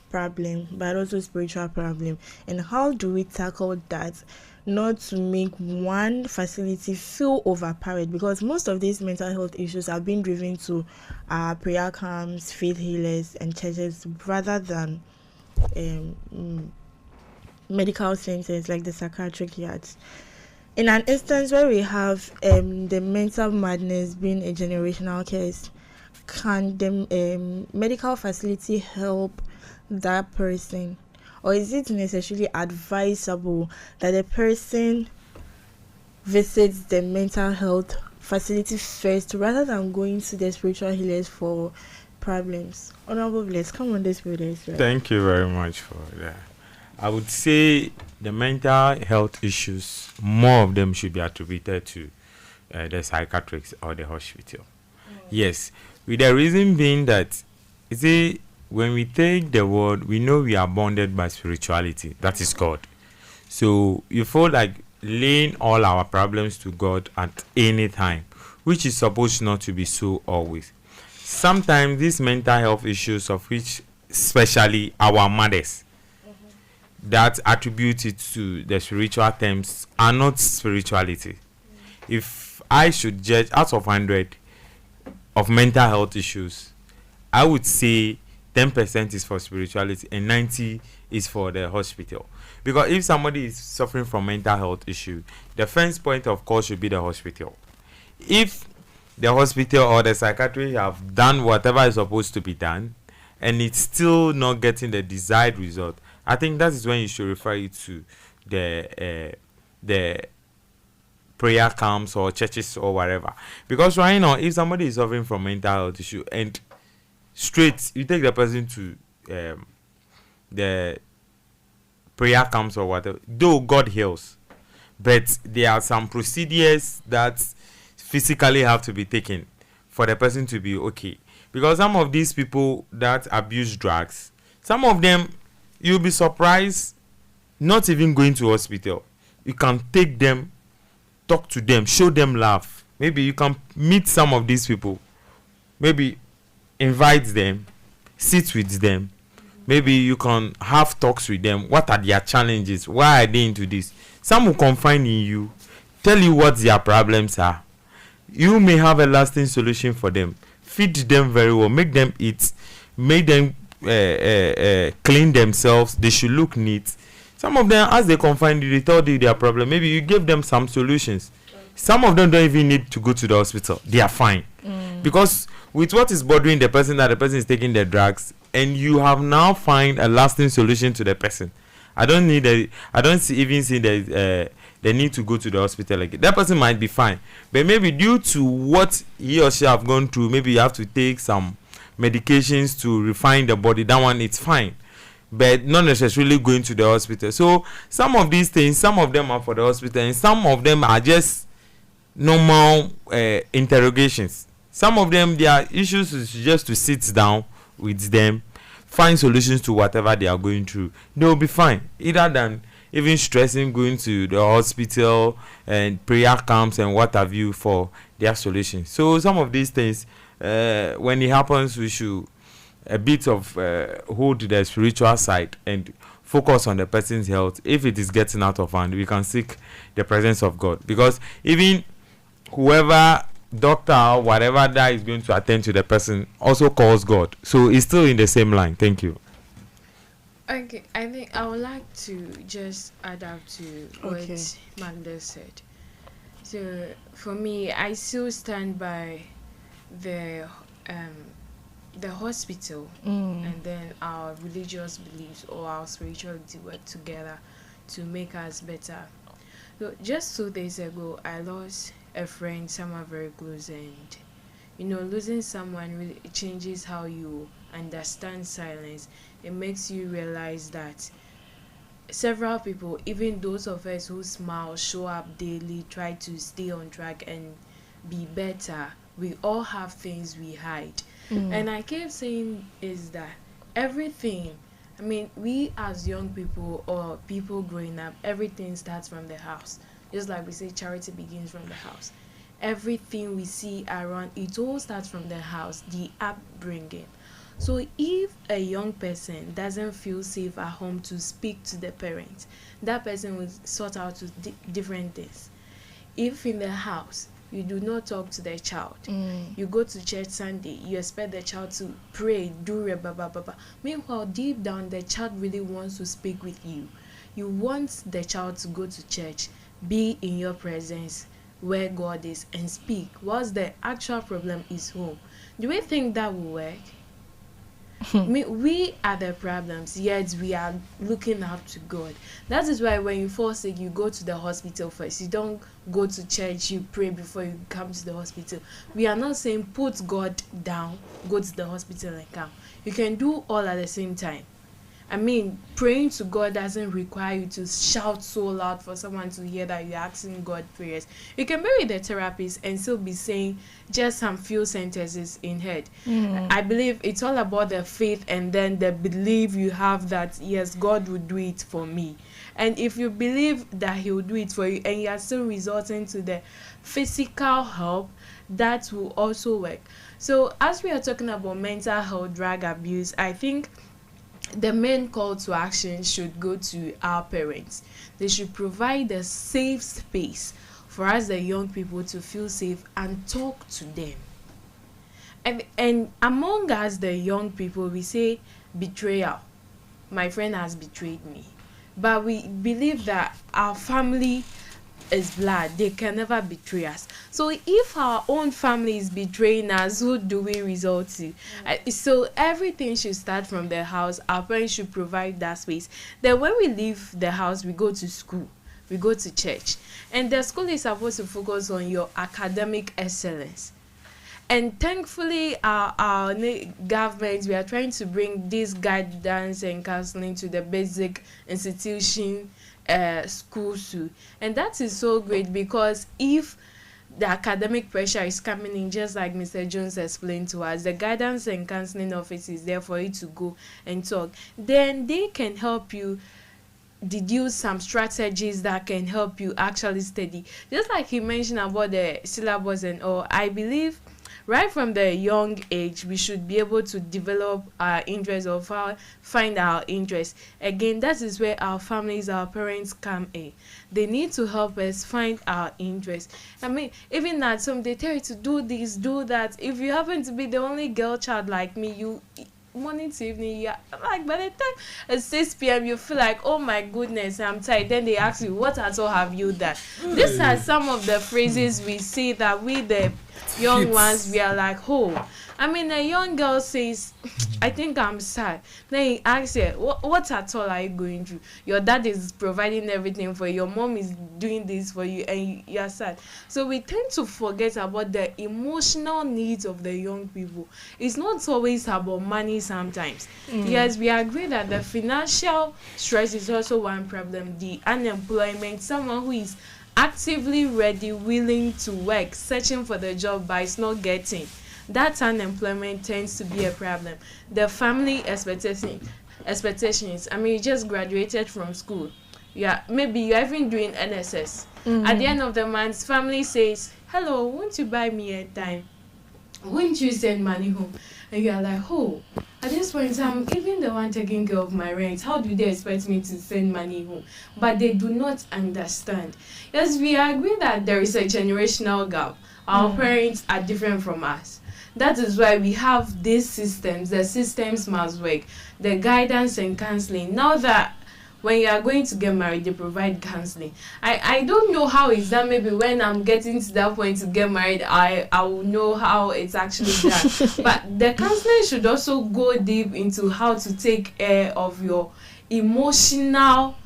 problem, but also spiritual problem? And how do we tackle that, not to make one facility feel overpowered? Because most of these mental health issues are being driven to prayer camps, faith healers, and churches rather than medical centers like the psychiatric yards. In an instance where we have the mental madness being a generational case, can the medical facility help that person? Or is it necessarily advisable that the person visits the mental health facility first rather than going to the spiritual healers for problems? Honorable Bless, come on this with us. Right? Thank you very much for that. I would say the mental health issues, more of them should be attributed to the psychiatrists or the hospital. Yes, with the reason being that, you see, when we take the word, we know we are bonded by spirituality. That is God. So you feel like laying all our problems to God at any time, which is supposed not to be so always. Sometimes these mental health issues, of which especially our mothers, that attributed to the spiritual terms, are not spirituality. If I should judge out of 100 of mental health issues, I would say 10% is for spirituality and 90 is for the hospital. Because if somebody is suffering from mental health issue, the first point of call should be the hospital. If the hospital or the psychiatry have done whatever is supposed to be done and it's still not getting the desired result, I think that is when you should refer it to the prayer camps or churches or whatever. Because right now, if somebody is suffering from mental health issue and straight you take the person to the prayer camps or whatever, though God heals, but there are some procedures that physically have to be taken for the person to be okay. Because some of these people that abuse drugs, some of them, you'll be surprised, not even going to hospital. You can take them, talk to them, show them love. Maybe you can meet some of these people. Maybe invite them, sit with them. Maybe you can have talks with them. What are their challenges? Why are they into this? Some will confide in you, tell you what their problems are. You may have a lasting solution for them. Feed them very well. Make them eat. Make them clean themselves. They should look neat. Some of them, as they confine you, they told you their problem. Maybe you give them some solutions. Some of them don't even need to go to the hospital. They are fine. Because with what is bothering the person, that the person is taking the drugs, and you have now find a lasting solution to the person. I don't even see the need to go to the hospital. Like that person might be fine, but maybe due to what he or she have gone through, maybe you have to take some medications to refine the body. That one, it's fine, but not necessarily going to the hospital. So some of these things, some of them are for the hospital, and some of them are just normal interrogations. Some of them, their issues is just to sit down with them, find solutions to whatever they are going through. They will be fine, either than even stressing, going to the hospital and prayer camps and what have you for their solution. So some of these things, when it happens, we should a bit of hold the spiritual side and focus on the person's health. If it is getting out of hand, we can seek the presence of God, because even whoever doctor or whatever that is going to attend to the person also calls God, so it's still in the same line. Thank you. Okay, I think I would like to just add up to what Magda said. So for me, I still stand by the hospital and then our religious beliefs or our spirituality work together to make us better. So just 2 days ago, I lost a friend, someone very close, and losing someone really changes how you understand silence. It makes you realize that several people, even those of us who smile, show up daily, try to stay on track and be better, we all have things we hide. And I kept saying is that everything, I mean, we as young people or people growing up, everything starts from the house. Just like we say, charity begins from the house. Everything we see around, it all starts from the house, the upbringing. So if a young person doesn't feel safe at home to speak to the parents, that person will sort out different things. If in the house, you do not talk to the child. You go to church Sunday, you expect the child to pray, do blah. Meanwhile, deep down, the child really wants to speak with you. You want the child to go to church, be in your presence where God is and speak. Whilst the actual problem is home. Do we think that will work? We are the problems, yet we are looking up to God. That is why when you fall sick, you go to the hospital first. You don't go to church, you pray before you come to the hospital. We are not saying put God down, go to the hospital and come. You can do all at the same time. I mean, praying to God doesn't require you to shout so loud for someone to hear that you're asking God prayers. You can be with the therapist and still be saying just some few sentences in head. I believe it's all about the faith and then the belief you have that, yes, God will do it for me. And if you believe that he will do it for you and you are still resorting to the physical help, that will also work. So as we are talking about mental health, drug abuse, I think the main call to action should go to our parents. They should provide a safe space for us, the young people, to feel safe and talk to them. And among us, the young people, we say betrayal. My friend has betrayed me. But we believe that our family is blood. They can never betray us. So if our own family is betraying us, who do we resort to? So everything should start from the house. Our parents should provide that space. Then when we leave the house, we go to school, we go to church, and the school is supposed to focus on your academic excellence. And thankfully, our government, we are trying to bring this guidance and counseling to the basic institution schools too. And that is so great, because if the academic pressure is coming in, just like Mr. Jones explained to us, the guidance and counseling office is there for you to go and talk. Then they can help you deduce some strategies that can help you actually study. Just like he mentioned about the syllabus and all, I believe right from the young age, we should be able to develop our interests or find our interests. Again, that is where our families, our parents come in. They need to help us find our interests. I mean, even at some, they tell you to do this, do that. If you happen to be the only girl child like me, you morning to evening, yeah, like by the time at 6 p.m. you feel like, oh my goodness, I'm tired. Then they ask you, what at all have you done? These are some of the phrases we say that we, the young ones, we are like, oh. I mean, a young girl says, I think I'm sad. Then he asks her, what at all are you going through? Your dad is providing everything for you. Your mom is doing this for you, and you're sad. So we tend to forget about the emotional needs of the young people. It's not always about money sometimes. Yes, we agree that the financial stress is also one problem. The unemployment, someone who is actively ready, willing to work, searching for the job but is not getting. that unemployment tends to be a problem. The family expectations. I mean, you just graduated from school. Yeah, maybe you're even doing NSS. At the end of the month, family says, hello, won't you buy me a time? Won't you send money home? And you're like, oh, at this point, I'm even the one taking care of my rent. How do they expect me to send money home? But they do not understand. Yes, we agree that there is a generational gap. Our parents are different from us. That is why we have these systems. The systems must work. The guidance and counseling. Now that when you are going to get married, they provide counseling. I don't know how it's done. Maybe when I'm getting to that point to get married, I will know how it's actually done. But the counseling should also go deep into how to take care of your emotional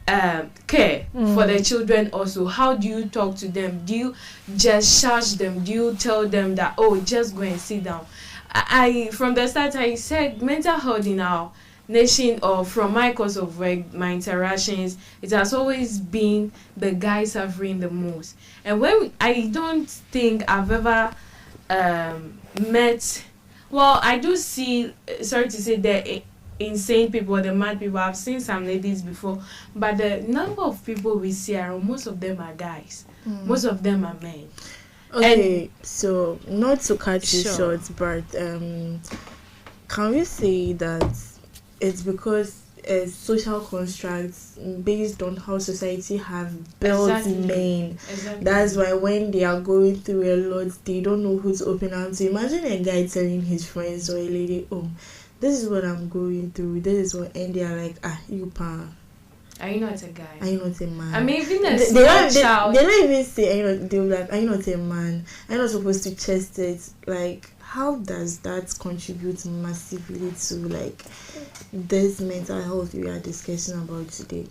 care for the children also. How do you talk to them? Do you just shout them? Do you tell them that, oh, just go and sit down? I from the start, I said mental health in our nation, or from my course of work, my interactions, it has always been the guys suffering the most. And when I don't think I've ever met, well, I do see, sorry to say, the insane people, the mad people. I've seen some ladies before, but the number of people we see around, most of them are guys. Most of them are men. Okay, and so not to cut you Sure. short, but can we say that it's because social constructs based on how society have built men? Exactly. That's why when they are going through a lot, they don't know who to open up to. Imagine a guy telling his friends or a lady, oh, this is what I'm going through, this is what, and they are like, you pa, Are you not a guy? are you not a man? I mean, even a they small child. they don't even say, are you not, they'll be like, are you not a man? Are you not supposed to chest it? Like, how does that contribute massively to like this mental health we are discussing about today?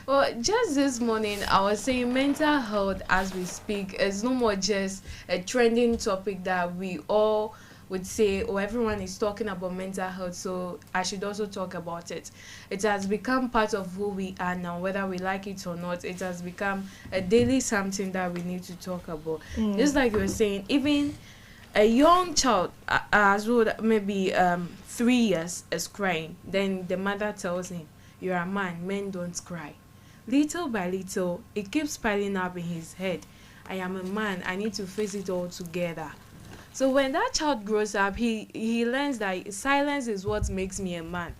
Well, just this morning, I was saying mental health as we speak is no more just a trending topic that we all would say, oh, everyone is talking about mental health, so I should also talk about it. It has become part of who we are now, whether we like it or not. It has become a daily something that we need to talk about. Just like you were saying, even a young child, as old maybe 3 years, is crying. Then the mother tells him, you're a man, men don't cry. Little by little, it keeps piling up in his head. I am a man, I need to face it all together. So when that child grows up, he learns that silence is what makes me a man.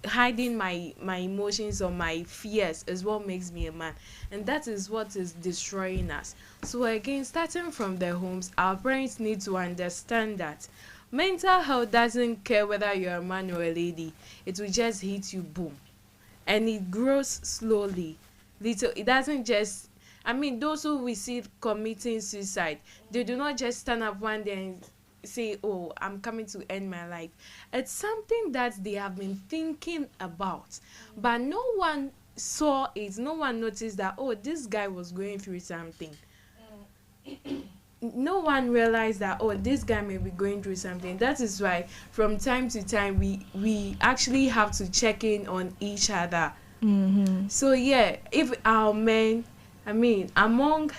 Hiding my emotions or my fears is what makes me a man. And that is what is destroying us. So again, starting from the homes, our parents need to understand that mental health doesn't care whether you're a man or a lady. It will just hit you, boom. And it grows slowly. It doesn't just, I mean, those who we see committing suicide, they do not just stand up one day and say, oh, I'm coming to end my life. It's something that they have been thinking about, but no one saw it. No one noticed that, oh, this guy was going through something. No one realized that, oh, this guy may be going through something. That is why from time to time we actually have to check in on each other. So yeah, if our men, I mean, among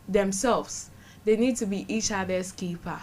themselves, they need to be each other's keeper.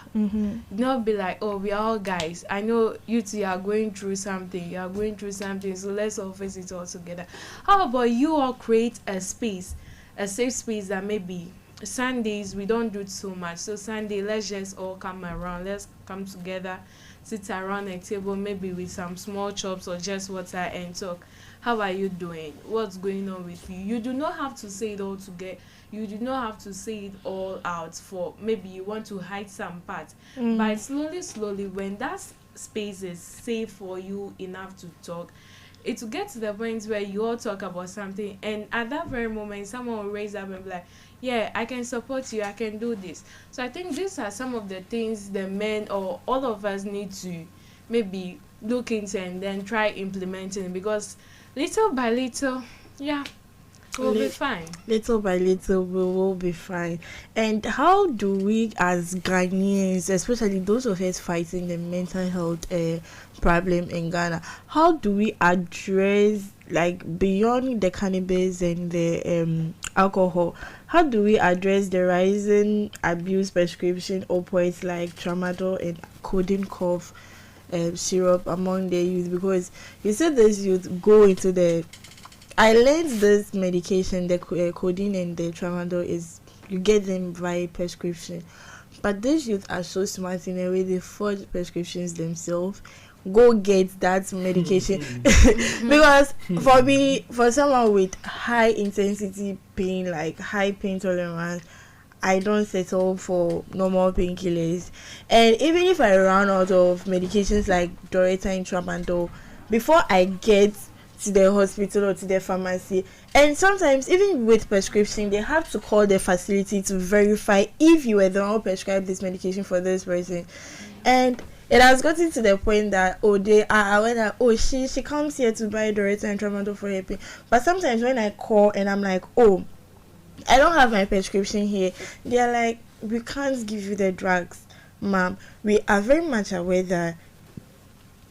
Not be like, oh, we are all guys. I know you two are going through something. You are going through something, so let's all face it all together. How about you all create a space, a safe space that maybe Sundays we don't do so much. So Sunday, let's just all come around. Let's come together, sit around a table, maybe with some small chops or just water and talk. How are you doing? What's going on with you? You do not have to say it all together. You do not have to say it all out. For maybe you want to hide some parts. But slowly, when that space is safe for you enough to talk, it will get to the point where you all talk about something, and at that very moment, someone will raise up and be like, yeah, I can support you, I can do this. So I think these are some of the things the men or all of us need to maybe look into and then try implementing, because little by little, yeah, we'll be fine. Little by little, we will be fine. And how do we, as Ghanaians, especially those of us fighting the mental health problem in Ghana, how do we address, like, beyond the cannabis and the alcohol. How do we address the rising abuse prescription opioids like tramadol and codeine cough syrup among the youth? Because you said this youth go into the... I learned this medication, the codeine and the tramadol, is you get them via prescription. But these youth are so smart in a way, they forge prescriptions themselves, go get that medication. Because for me, for someone with high intensity pain, like high pain tolerance, I don't settle for normal painkillers. And even if I run out of medications like Doretta and tramadol, before I get to the hospital or to the pharmacy, and sometimes even with prescription, they have to call the facility to verify if you were the one who prescribed this medication for this person. And it has gotten to the point that they are aware that she comes here to buy Doretta and tramadol for her pain. But sometimes when I call and I'm like, I don't have my prescription here, they're like, we can't give you the drugs, ma'am. We are very much aware that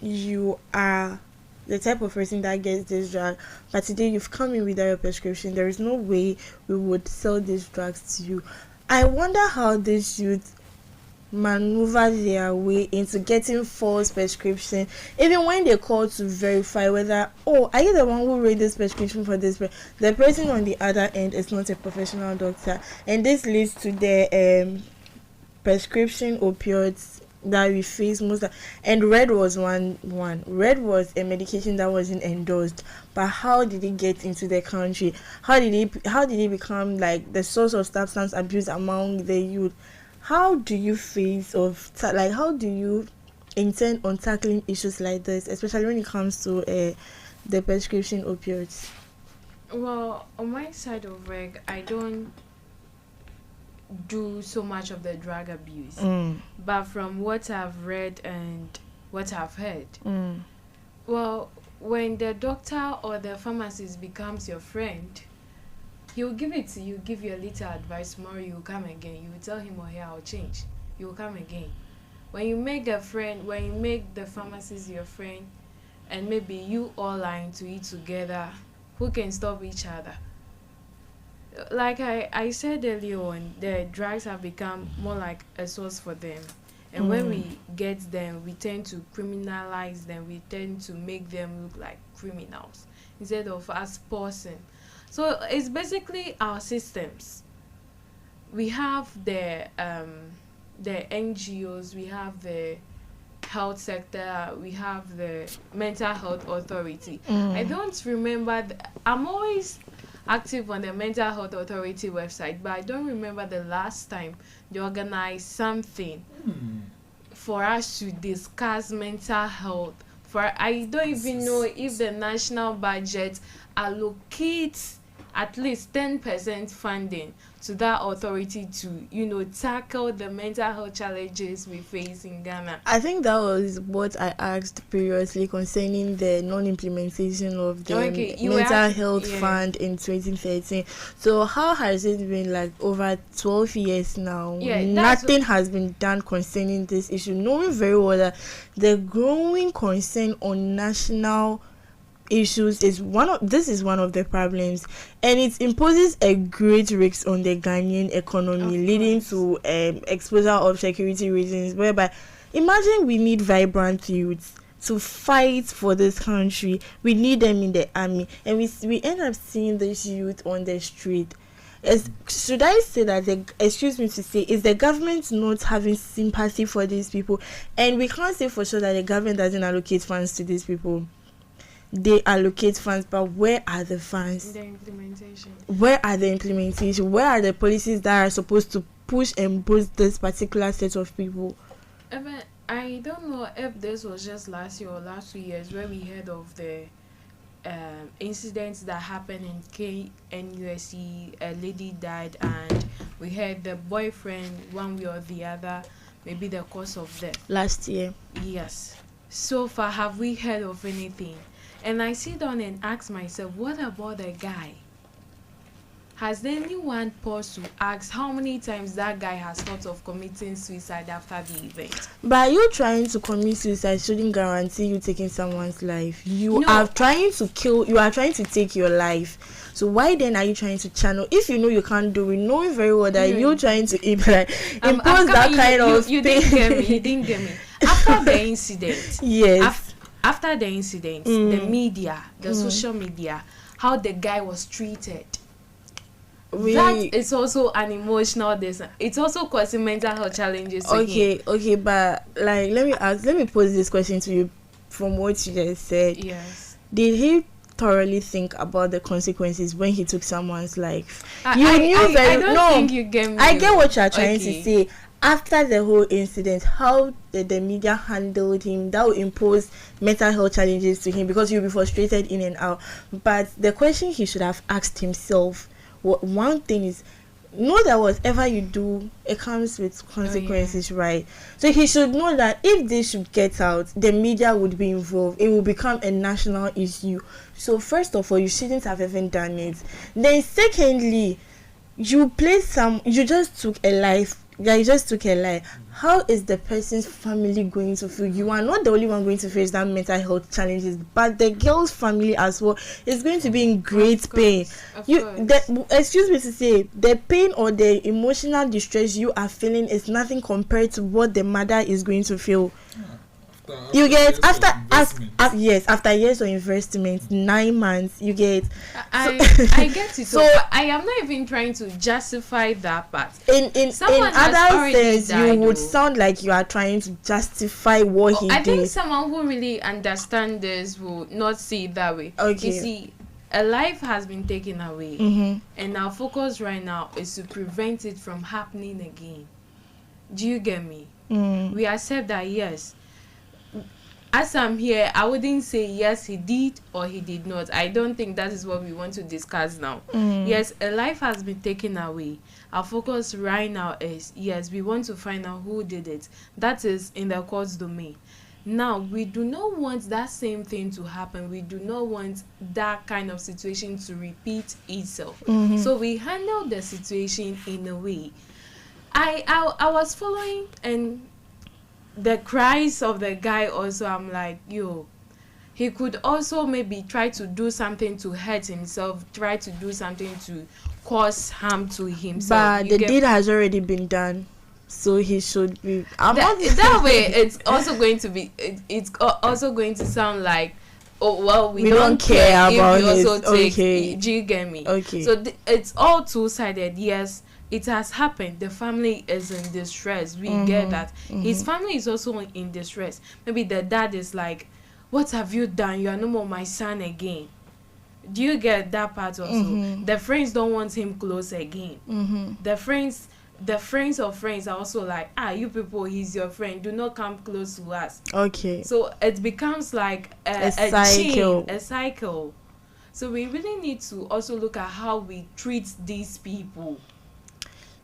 you are the type of person that gets this drug, but today you've come in without your prescription. There is no way we would sell these drugs to you. I wonder how these youth maneuver their way into getting false prescription, even when they call to verify whether, are you the one who wrote this prescription for this? The person on the other end is not a professional doctor, and this leads to the prescription opioids that we face most of, and red was one. Red was a medication that wasn't endorsed, but how did it get into the country? How did it become like the source of substance abuse among the youth? How do you how do you intend on tackling issues like this, especially when it comes to the prescription opioids? Well, on my side of work, I don't do so much of the drug abuse, but from what I've read and what I've heard, well, when the doctor or the pharmacist becomes your friend, he will give it to you, give you a little advice. Tomorrow you will come again, you will tell him or her, I'll change, you will come again. When you make the pharmacist your friend, and maybe you all are into it together, who can stop each other? Like I said earlier on, the drugs have become more like a source for them. And when we get them, we tend to criminalize them. We tend to make them look like criminals instead of us pausing. So it's basically our systems. We have the NGOs, we have the health sector, we have the mental health authority. I don't remember. I'm always active on the mental health authority website, but I don't remember the last time they organized something for us to discuss mental health. I don't even know if the national budget allocates at least 10% funding to that authority to, tackle the mental health challenges we face in Ghana. I think that was what I asked previously concerning the non-implementation of the mental health fund in 2013. So how has it been like over 12 years now? Nothing has been done concerning this issue, knowing very well that the growing concern on national issues is one of the problems, and it imposes a great risk on the Ghanaian economy, leading to exposure of security reasons, whereby imagine we need vibrant youths to fight for this country. We need them in the army, and we end up seeing this youth on the street. Should I say that is the government not having sympathy for these people? And we can't say for sure that the government doesn't allocate funds to these people. They allocate funds, but where are the funds? The implementation. Where are the implementation? Where are the policies that are supposed to push and boost this particular set of people? I don't know if this was just last year or last 2 years where we heard of the incidents that happened in KNUSC. A lady died, and we heard the boyfriend, one way or the other, maybe the cause of death. Last year. Yes. So far, have we heard of anything? And I sit down and ask myself, what about the guy? has anyone paused to ask how many times that guy has thought of committing suicide after the event? But you trying to commit suicide shouldn't guarantee you taking someone's life. You are trying to take your life. So why then are you trying to channel? If you know you can't do it, knowing very well that you're trying to impose that kind of you didn't get me. After the incident, yes. After the incident, the media, the social media, how the guy was treated. That is also an emotional it's also causing mental health challenges to him. Okay, but like let me pose this question to you from what you just said. Yes. Did he thoroughly think about the consequences when he took someone's life? I don't think you get me. I get what you're trying to say. After the whole incident, how did the media handled him? That will impose mental health challenges to him because he'll be frustrated in and out. But the question he should have asked himself, one thing is, know that whatever you do, it comes with consequences, right? So he should know that if this should get out, the media would be involved. It will become a national issue. So first of all, you shouldn't have even done it. Then secondly, you just took a life. Yeah, you just took a life. How is the person's family going to feel? You are not the only one going to face that mental health challenges, but the girl's family as well is going to be in great pain. Excuse me to say, the pain or the emotional distress you are feeling is nothing compared to what the mother is going to feel. You get after years of investment, 9 months, you get. I get it. So I am not even trying to justify that part. In other sense, you would sound like you are trying to justify what he did. I think someone who really understands this will not see it that way. Okay. You see, a life has been taken away, and our focus right now is to prevent it from happening again. Do you get me? We accept that, yes. As I'm here, I wouldn't say yes, he did or he did not. I don't think that is what we want to discuss now. Yes, a life has been taken away. Our focus right now is, yes, we want to find out who did it. That is in the court's domain. Now, we do not want that same thing to happen. We do not want that kind of situation to repeat itself. So we handle the situation in a way. I was following and the cries of the guy also, I'm like, he could also maybe try to do something to hurt himself, try to do something to cause harm to himself. But the deed has already been done, so he should be. That way, it's also going to be. It's also going to sound like, oh well, we don't care about it. Okay. Do you get me? Okay. So it's all two-sided. Yes. It has happened. The family is in distress. We get that. His family is also in distress. Maybe the dad is like, what have you done? You are no more my son again. Do you get that part also? The friends don't want him close again. The friends of friends are also like, you people, he's your friend. Do not come close to us. Okay. So it becomes like a cycle. Chain, a cycle. So we really need to also look at how we treat these people.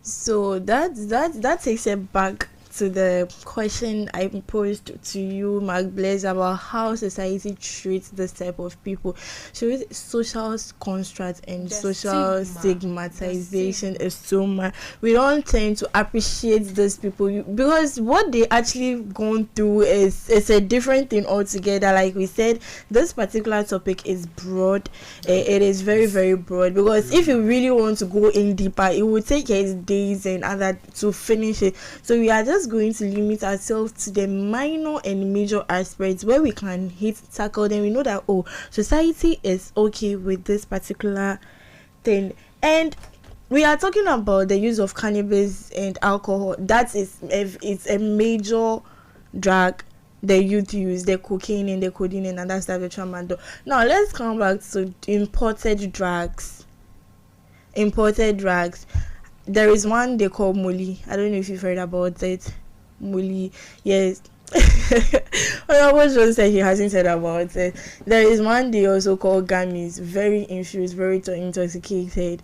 So that takes it back to the question I posed to you, Mark Blaise, about how society treats this type of people. So social construct and the social stigmatization is so much. We don't tend to appreciate these people because what they actually gone through is a different thing altogether. Like we said, this particular topic is broad. It is very, very broad because if you really want to go in deeper, it will take us days and other to finish it. So we are just going to limit ourselves to the minor and major aspects where we can tackle them. We know that society is okay with this particular thing, and we are talking about the use of cannabis and alcohol. That is it's a major drug the youth use, the cocaine and the codeine and other stuff, the tramadol. Now let's come back to imported drugs. There is one they call Molly. I don't know if you've heard about it. Molly, yes. I was just saying he hasn't said about it. There is one they also call gummies, very infused, very intoxicated.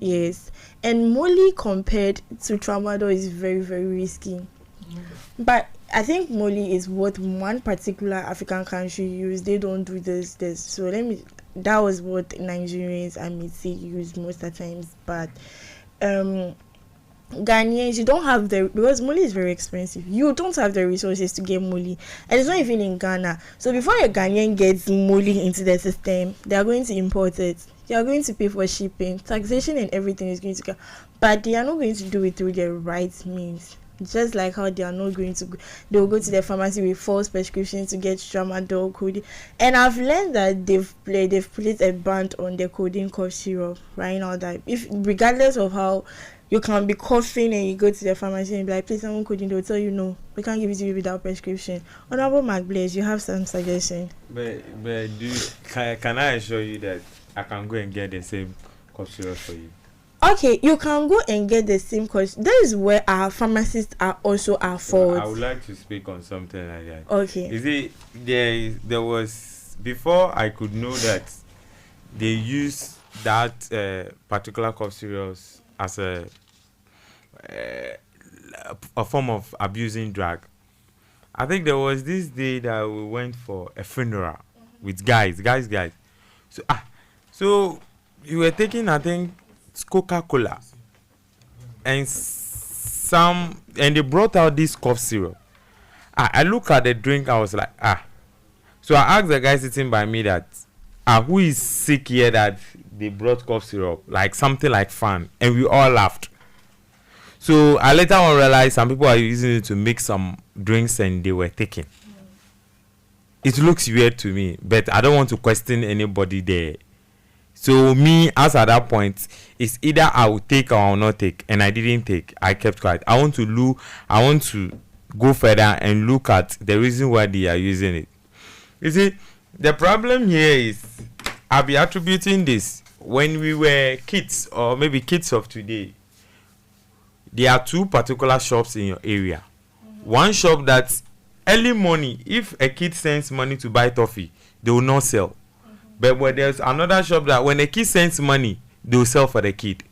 Yes. And Molly compared to tramadol is very, very risky. But I think Molly is what one particular African country use. They don't do this. So that was what Nigerians, I may say, use most of the times. But Ghanaians, you don't have because Moli is very expensive. You don't have the resources to get Moli, and it's not even in Ghana. So before a Ghanaian gets Moli into the system, they are going to import it. They are going to pay for shipping, taxation, and everything is going to go. But they are not going to do it through the right means. Just like how they are not going to, they will go to the pharmacy with false prescriptions to get tramadol, codeine. And I've learned that they've placed a ban on the codeine cough syrup right now. That if regardless of how you can be coughing and you go to the pharmacy and be like, please, someone codeine, they'll tell you no, we can't give it to you without prescription. Honorable Mark Blaze, you have some suggestion? But can I assure you that I can go and get the same cough syrup for you? Okay, you can go and get the same course. That is where our pharmacists are also at fault. I would like to speak on something like that. Okay. You see, there was, before I could know that they use that particular cough syrups as a form of abusing drug. I think there was this day that we went for a funeral with guys. So you were taking, I think, Coca-Cola and they brought out this cough syrup. I look at the drink, I was like, so I asked the guy sitting by me that who is sick here that they brought cough syrup, like something like fun, and we all laughed. So I later on realized some people are using it to make some drinks and they were taking. It looks weird to me, but I don't want to question anybody there. So me, as at that point, it's either I will take or I will not take, and I didn't take. I kept quiet. I want to go further and look at the reason why they are using it. You see, the problem here is I'll be attributing this when we were kids, or maybe kids of today. There are two particular shops in your area. One shop that early morning, if a kid sends money to buy toffee, they will not sell. But there's another shop that when a kid sends money, they will sell for the kid.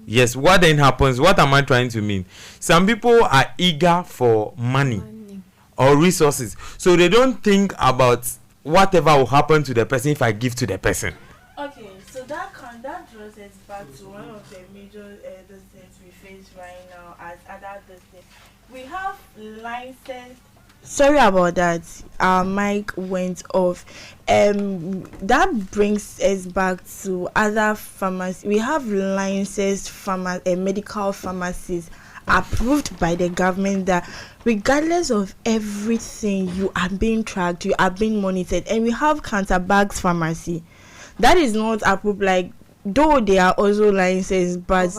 Yes, what then happens? What am I trying to mean? Some people are eager for money or resources. So they don't think about whatever will happen to the person if I give to the person. Okay, so that draws us back to one of the major things we face right now as adult things. We have licensed. Sorry about that. Our mic went off. That brings us back to other pharmacies. We have licensed medical pharmacies approved by the government that regardless of everything, you are being tracked, you are being monitored. And we have counterbags pharmacy. That is not approved, like, though they are also licensed, but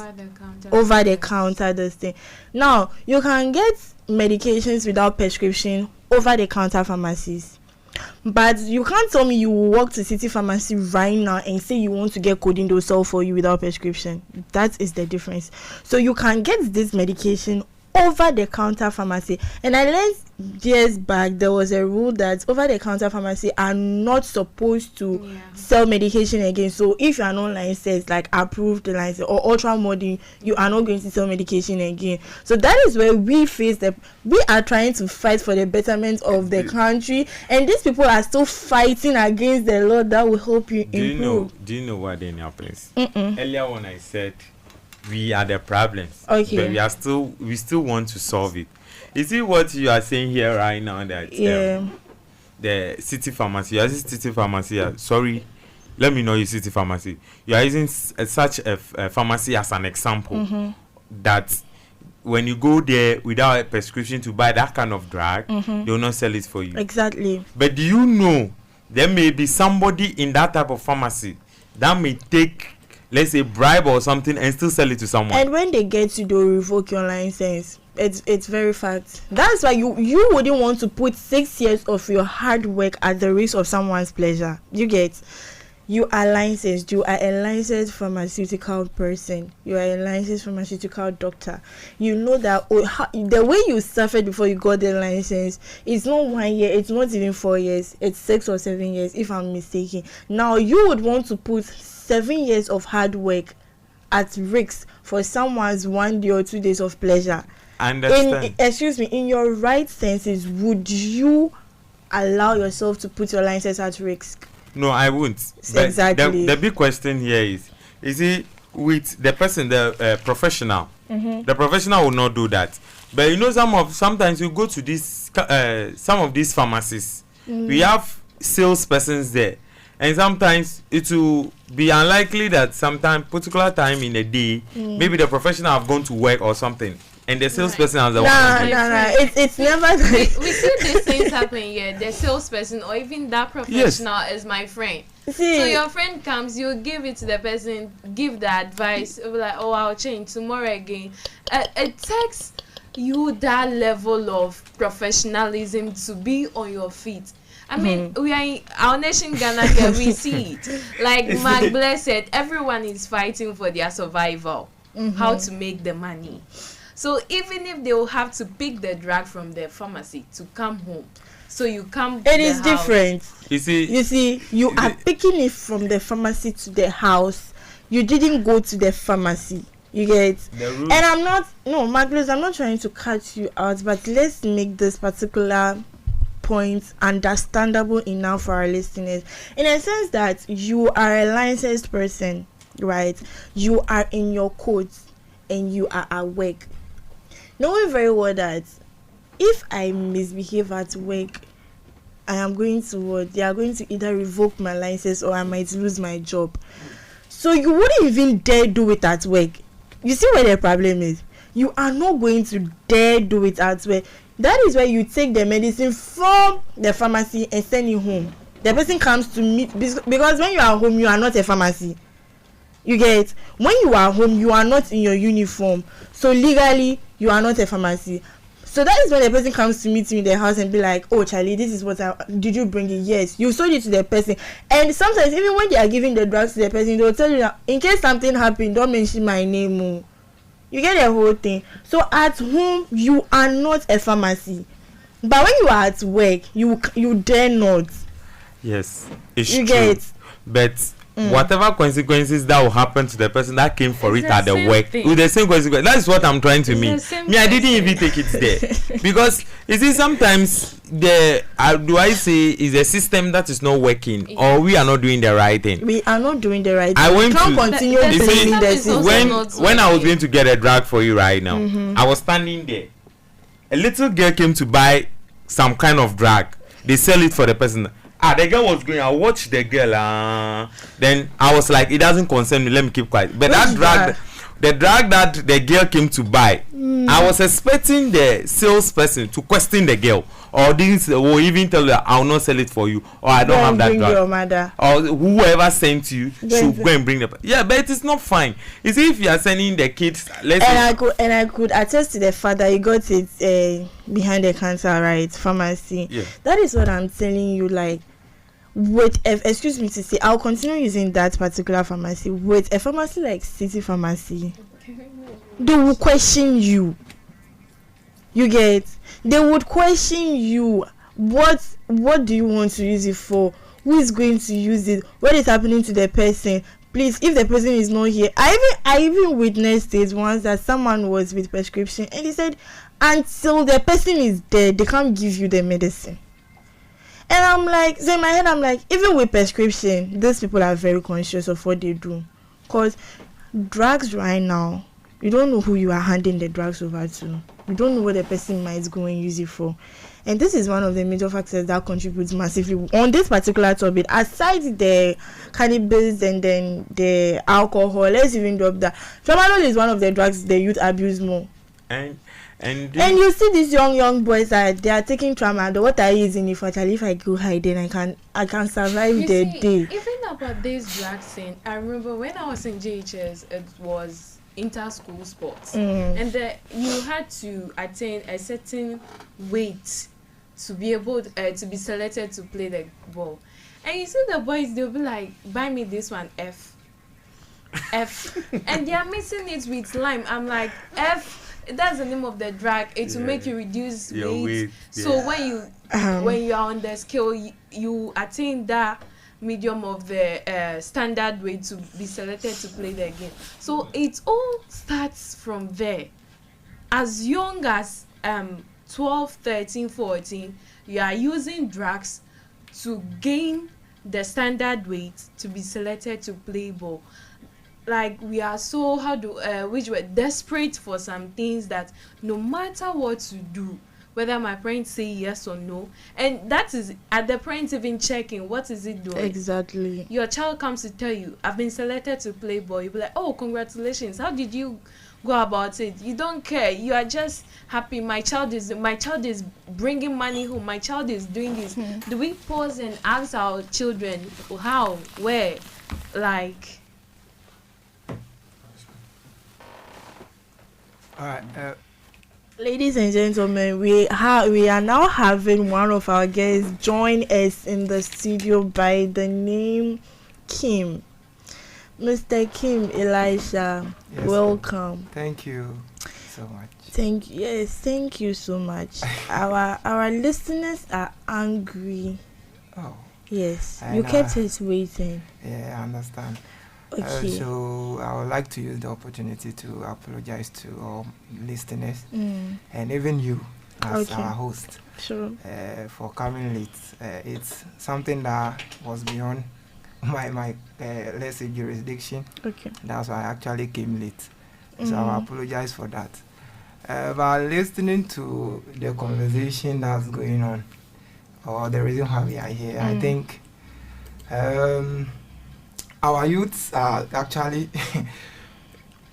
over the counter this thing. Now, you can get medications without prescription over the counter pharmacies, but you can't tell me you will walk to city pharmacy right now and say you want to get codeine to sell for you without prescription. That is the difference. So you can get this medication over the counter pharmacy, and I learned years back there was a rule that over the counter pharmacy are not supposed to sell medication again. So if you are not licensed, like approved license or ultra modern, you are not going to sell medication again. So that is where we face we are trying to fight for the betterment of the country, and these people are still fighting against the law that will help you improve. Do you know what then happens? Earlier when I said we are the problems, okay, but we still want to solve it. You see what you are saying here right now, that the city pharmacy, sorry, let me know your city pharmacy. You are using such a pharmacy as an example, that when you go there without a prescription to buy that kind of drug, they will not sell it for you. Exactly. But do you know there may be somebody in that type of pharmacy that may take, let's say, bribe or something and still sell it to someone? And when they get you, they'll revoke your license. It's very fact. That's why you wouldn't want to put 6 years of your hard work at the risk of someone's pleasure. You get, you are licensed. You are a licensed pharmaceutical person. You are a licensed pharmaceutical doctor. You know that the way you suffered before you got the license, it's not 1 year. It's not even 4 years. It's 6 or 7 years, if I'm mistaken. Now you would want to put 7 years of hard work at risk for someone's 1 day or 2 days of pleasure. In your right senses, would you allow yourself to put your license at risk? No, I won't. But Exactly. The big question here is it with the person, the professional? The professional will not do that. But you know, sometimes you go to this some of these pharmacies, we have salespersons there, and sometimes it will be unlikely that sometime particular time in a day, maybe the professional have gone to work or something, and the salesperson has the one. It's never. We see these things happen here. The salesperson or even that professional is my friend. See, so your friend comes, you give it to the person, give the advice, like, oh, I'll change tomorrow again. It takes you that level of professionalism to be on your feet. I mean, we are in our nation, Ghana, here, we see it. Like Mark Blair said, everyone is fighting for their survival, how to make the money. So even if they will have to pick the drug from the pharmacy to come home, so you come to it the is house. different. You see, you are picking it from the pharmacy to the house. You didn't go to the pharmacy. You get. And I'm not Magnus, I'm not trying to cut you out, but let's make this particular point understandable enough for our listeners, in a sense that you are a licensed person, right? You are in your codes and you are at work, knowing very well that if I misbehave at work, I am going to what? They are going to either revoke my license or I might lose my job. So you wouldn't even dare do it at work. You see where the problem is? You are not going to dare do it at work. That is where you take the medicine from the pharmacy and send it home. The person comes to meet, because when you are home, you are not a pharmacy. You get. When you are home, you are not in your uniform. So legally, you are not a pharmacy. So that is when the person comes to meet you in the house and be like, oh, Charlie, this is what did you bring it? Yes. You sold it to the person. And sometimes, even when they are giving the drugs to the person, they will tell you that in case something happened, don't mention my name. Oh. You get the whole thing. So at home, you are not a pharmacy. But when you are at work, you dare not. Yes, it's you true. Get. But whatever consequences that will happen to the person that came for it's it at the work, with the same consequence. That is what I'm trying to mean. I didn't even take it there because you see, sometimes the is a system that is not working, or we are not doing the right thing. We are not doing the right thing. I went we can't to continue blaming the system. When I was going to get a drug for you right now, I was standing there. A little girl came to buy some kind of drug. They sell it for the person. The girl was going. I watched the girl. Then I was like, it doesn't concern me. Let me keep quiet. But that drug, the drug that the girl came to buy, I was expecting the salesperson to question the girl, or even tell her, I will not sell it for you, or I don't have that drug. Your mother. Or whoever sent you should go and bring the. Yeah, but it is not fine. You see, if you are sending the kids, I could attest to the fact that you got it behind the counter, right? Pharmacy. Yeah. That is what I'm telling you. Like, with excuse me to say, I'll continue using that particular pharmacy. With a pharmacy like City Pharmacy, they will question you. You get. They would question you. What do you want to use it for? Who is going to use it? What is happening to the person? Please, if the person is not here, I even witnessed it once that someone was with prescription and he said until the person is dead, they can't give you the medicine. And I'm like, so in my head, I'm like, even with prescription, these people are very conscious of what they do. Because drugs right now, you don't know who you are handing the drugs over to. You don't know what the person might go and use it for. And this is one of the major factors that contributes massively on this particular topic. Aside the cannabis and then the alcohol, let's even drop that. Tramadol is one of the drugs the youth abuse more. And you see these young boys that they are taking tramadol. What are you using it for? If I go hide, then I can survive the day. Even about this drug thing, I remember when I was in JHS, it was inter-school sports, and you had to attain a certain weight to be able to be selected to play the ball. And you see the boys, they'll be like, buy me this one, F, and they are mixing it with lime. I'm like, F. That's the name of the drug. It will make you reduce weight. So when you are on the scale, you attain that medium of the standard weight to be selected to play the game. So it all starts from there. As young as 12, 13, 14, you are using drugs to gain the standard weight to be selected to play ball. Like, we are so, which were desperate for some things that no matter what to do, whether my parents say yes or no, and that is at the parents even checking what is it doing. Exactly. Your child comes to tell you, I've been selected to play ball. You'll be like, oh, congratulations. How did you go about it? You don't care. You are just happy. My child is bringing money home. My child is doing this. Do we pause and ask our children how, where, like? All right. Ladies and gentlemen, we are now having one of our guests join us in the studio by the name Kim. Mr. Kim, Elisha, Yes, welcome. Thank you so much. Thank you so much. Our listeners are angry. Oh, Yes, I you know. kept us waiting. yeah, I understand. Okay. So I would like to use the opportunity to apologize to all listeners and even you as Okay. our host Sure. for coming late. It's something that was beyond my let's say jurisdiction. Okay. That's why I actually came late. So I apologize for that. But listening to the conversation that's going on, or the reason why we are here, I think our youths are actually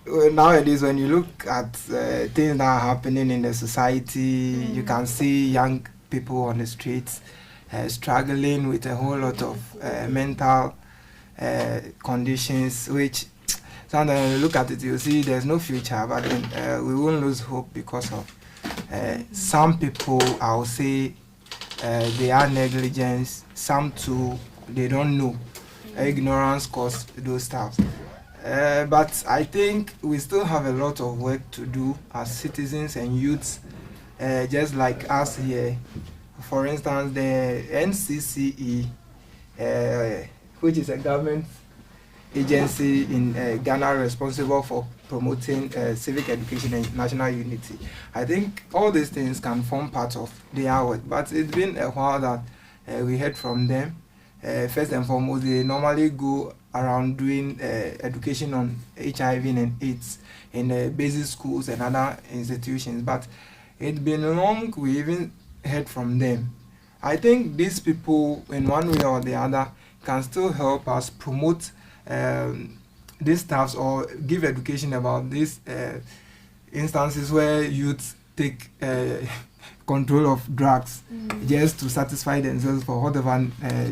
nowadays, when you look at things that are happening in the society, you can see young people on the streets struggling with a whole lot of mental conditions, which sometimes when you look at it, you see there's no future, but then we won't lose hope because of some people, I will say, they are negligence, some too, they don't know. Ignorance causes those stuff. But I think we still have a lot of work to do as citizens and youths, just like us here. For instance, the NCCE, which is a government agency in Ghana responsible for promoting civic education and national unity. I think all these things can form part of their work, but it's been a while that we heard from them. First and foremost, they normally go around doing education on HIV and AIDS in basic schools and other institutions, but it's been long we even heard from them. I think these people, in one way or the other, can still help us promote these stuffs or give education about these instances where youth take control of drugs just to satisfy themselves for whatever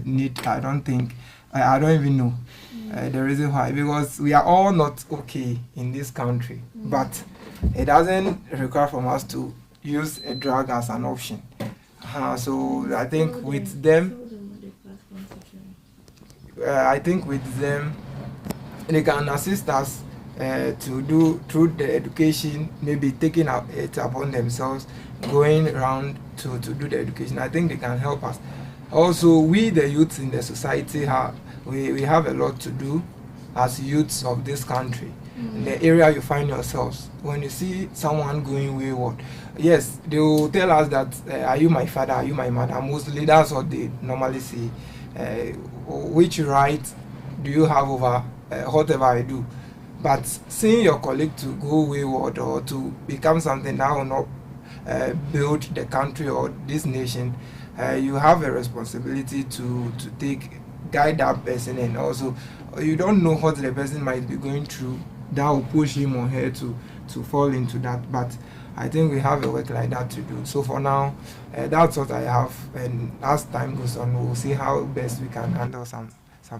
need. I don't even know the reason why, because we are all not okay in this country, but it doesn't require from us to use a drug as an option. So I think with them, they can assist us to do through the education, maybe taking it upon themselves, going around to do the education. I think they can help us. Also, we the youths in the society we have a lot to do as youths of this country. In the area you find yourselves, when you see someone going wayward, yes, they will tell us that are you my father, are you my mother? Mostly that's what they normally say. Which right do you have over whatever I do? But seeing your colleague to go wayward or to become something that will not build the country or this nation, you have a responsibility to guide that person, and also you don't know what the person might be going through that will push him or her to fall into that. But I think we have a work like that to do. So for now, that's what I have, and as time goes on, we'll see how best we can handle some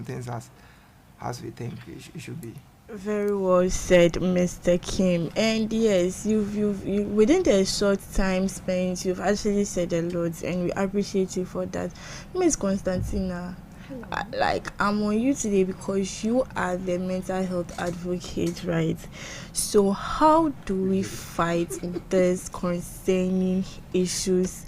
things as we think it should be. Very well said, Mr. Kim. And yes, you've within the short time spent, you've actually said a lot, and we appreciate you for that. Miss Constantina, I'm on you today because you are the mental health advocate, right? So how do we fight these concerning issues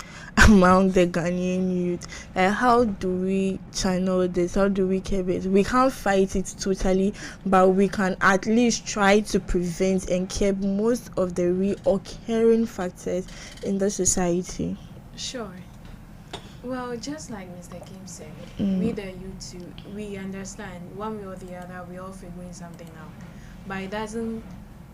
among the Ghanaian youth? How do we channel this? How do we keep it? We can't fight it totally, but we can at least try to prevent and keep most of the reoccurring factors in the society. Sure. Well, just like Mr. Kim said, we the youth too, we understand one way or the other we're all figuring something out. But it doesn't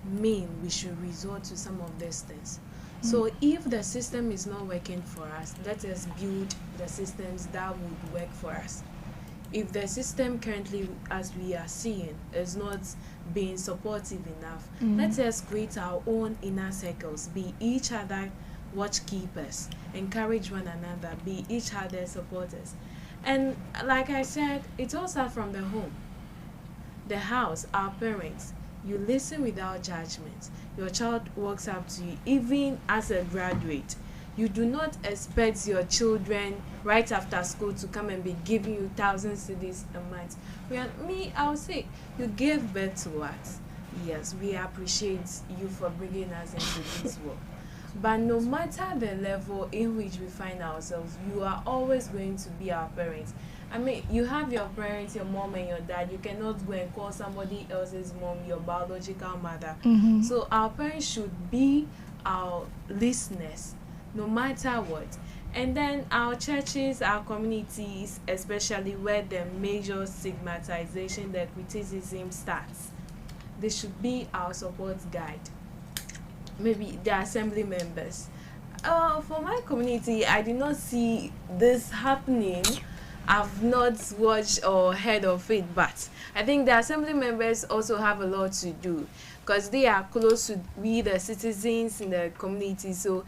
mean we should resort to some of these things. So if the system is not working for us, let us build the systems that would work for us. If the system currently, as we are seeing, is not being supportive enough, let us create our own inner circles, be each other watch keepers, encourage one another, be each other's supporters. And like I said, it all starts from the home, the house, our parents. You listen without judgment. Your child walks up to you, even as a graduate. You do not expect your children right after school to come and be giving you 1,000 cedis a month. I would say, you gave birth to us. Yes, we appreciate you for bringing us into this world. But no matter the level in which we find ourselves, you are always going to be our parents. I mean, you have your parents, your mom and your dad. You cannot go and call somebody else's mom your biological mother. So our parents should be our listeners, no matter what. And then our churches, our communities, especially where the major stigmatization, the criticism starts, they should be our support guide. Maybe the assembly members. For my community, I did not see this happening. I've not watched or heard of it, but I think the assembly members also have a lot to do because they are close to we, the citizens in the community. So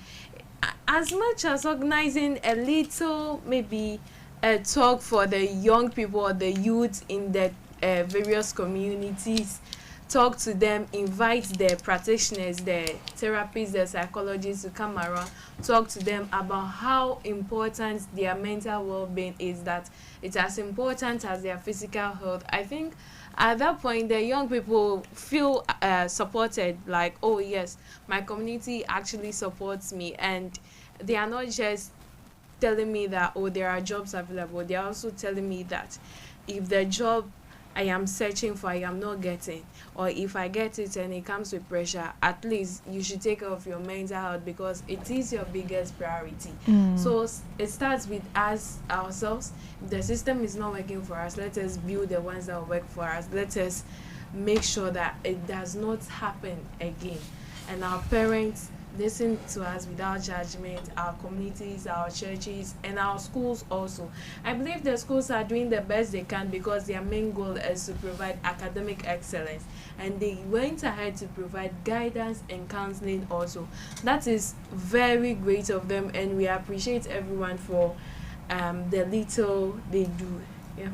as much as organizing a little, maybe a talk for the young people or the youth in the various communities, talk to them, invite the practitioners, the therapists, the psychologists to come around, talk to them about how important their mental well-being is, that it's as important as their physical health. I think at that point, the young people feel supported, like, oh yes, my community actually supports me, and they are not just telling me that, oh, there are jobs available. They are also telling me that if the job I am searching for, I am not getting, or if I get it and it comes with pressure, at least you should take care of your mental health because it is your biggest priority. So it starts with us ourselves. If the system is not working for us, let us build the ones that will work for us. Let us make sure that it does not happen again. And our parents listen to us without judgment, our communities, our churches, and our schools also. I believe the schools are doing the best they can because their main goal is to provide academic excellence, and they went ahead to provide guidance and counseling also. That is very great of them, and we appreciate everyone for the little they do. Yeah.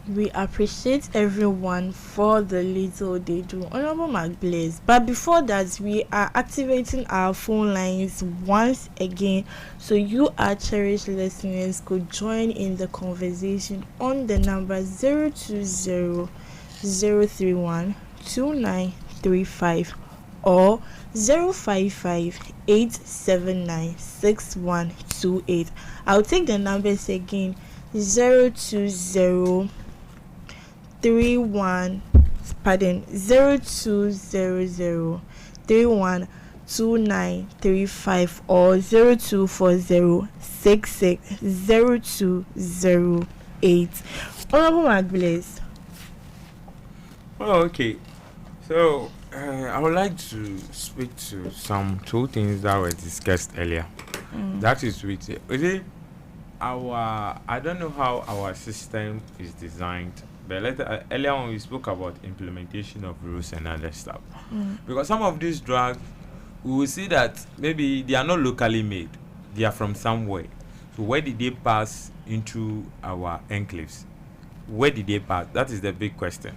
We appreciate everyone for the little they do. Honorable Magbless. But before that, we are activating our phone lines once again, so you, our cherished listeners, could join in the conversation on the number 020-031-2935 or 055-879-6128. I'll take the numbers again. 020 31 pardon 0200 31 2935 or 0240 66 0208. Honorable Magbless. Oh, okay. So I would like to speak to some two things that were discussed earlier. That is with it our, I don't know how our system is designed, but earlier on we spoke about implementation of rules and other stuff. Because some of these drugs, we will see that maybe they are not locally made, they are from somewhere. So where did they pass into our enclaves? Where did they pass? That is the big question.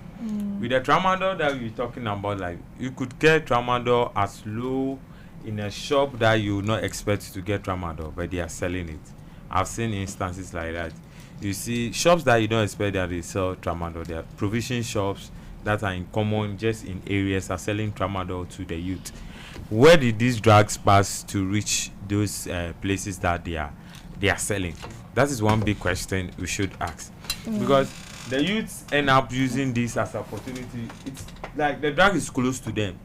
With the tramadol that we're talking about, like you could get tramadol as low in a shop that you would not expect to get tramadol, but they are selling it. I've seen instances like that. You see shops that you don't expect that they sell tramadol. There are provision shops that are in common just in areas are selling tramadol to the youth. Where did these drugs pass to reach those places that they are selling? That is one big question we should ask. Because the youths end up using this as an opportunity. It's like the drug is close to them,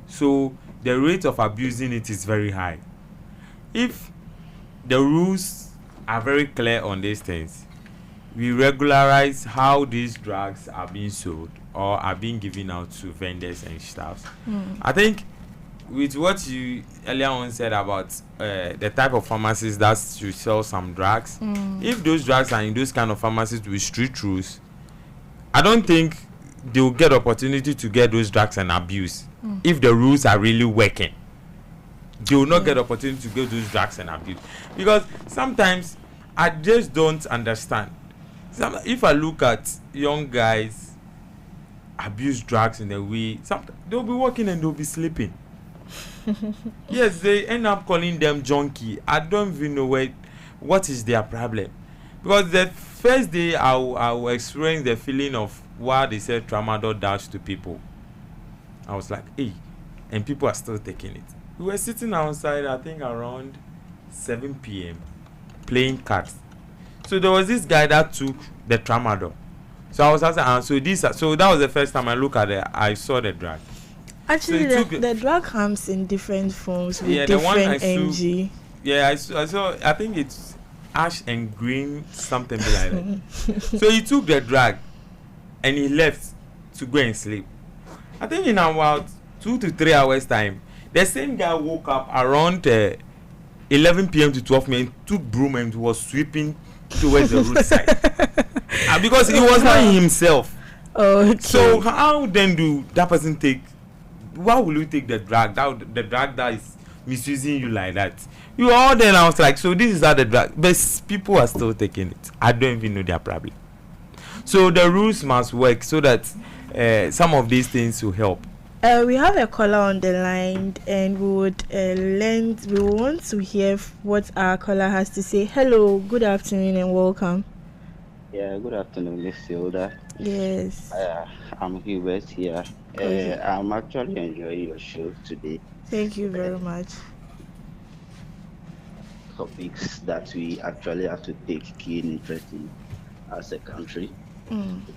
so the rate of abusing it is very high. If the rules are very clear on these things, we regularize how these drugs are being sold or are being given out to vendors and stuff. I think with what you earlier on said about the type of pharmacies that should sell some drugs, if those drugs are in those kind of pharmacies with strict rules, I don't think they will get opportunity to get those drugs and abuse. If the rules are really working, they will not get opportunity to get those drugs and abuse. Because sometimes I just don't understand. If I look at young guys abuse drugs in a way, they'll be working and they'll be sleeping. Yes, they end up calling them junkie. I don't even know what is their problem. Because the first day I will experience the feeling of what they said tramadol does to people. I was like, hey, and people are still taking it. We were sitting outside, I think around 7 p.m. playing cards. So there was this guy that took the tramadol. So I was asking, so that was the first time I looked at it. I saw the drug. Actually, So the drug comes in different forms with the one I different mg. Yeah, I saw. I think it's ash and green, something like that. So he took the drug and he left to go and sleep. I think in about 2 to 3 hours time, the same guy woke up around 11 p.m. to 12 p.m. took broom and was sweeping towards the roadside. Because he was not himself. Okay. So how then do that person take? Why will you take the drug? The drug that is misusing you like that? You all then I was like, so this is how the drug, but people are still taking it. I don't even know their problem. So the rules must work so that some of these things will help. We have a caller on the line, and we want to hear what our caller has to say. Hello, good afternoon, and welcome. Yeah, good afternoon, Miss Hilda. Yes. I'm Hubert here. Okay. I'm actually enjoying your show today. Thank you very much. Topics that we actually have to take keen interest in as a country.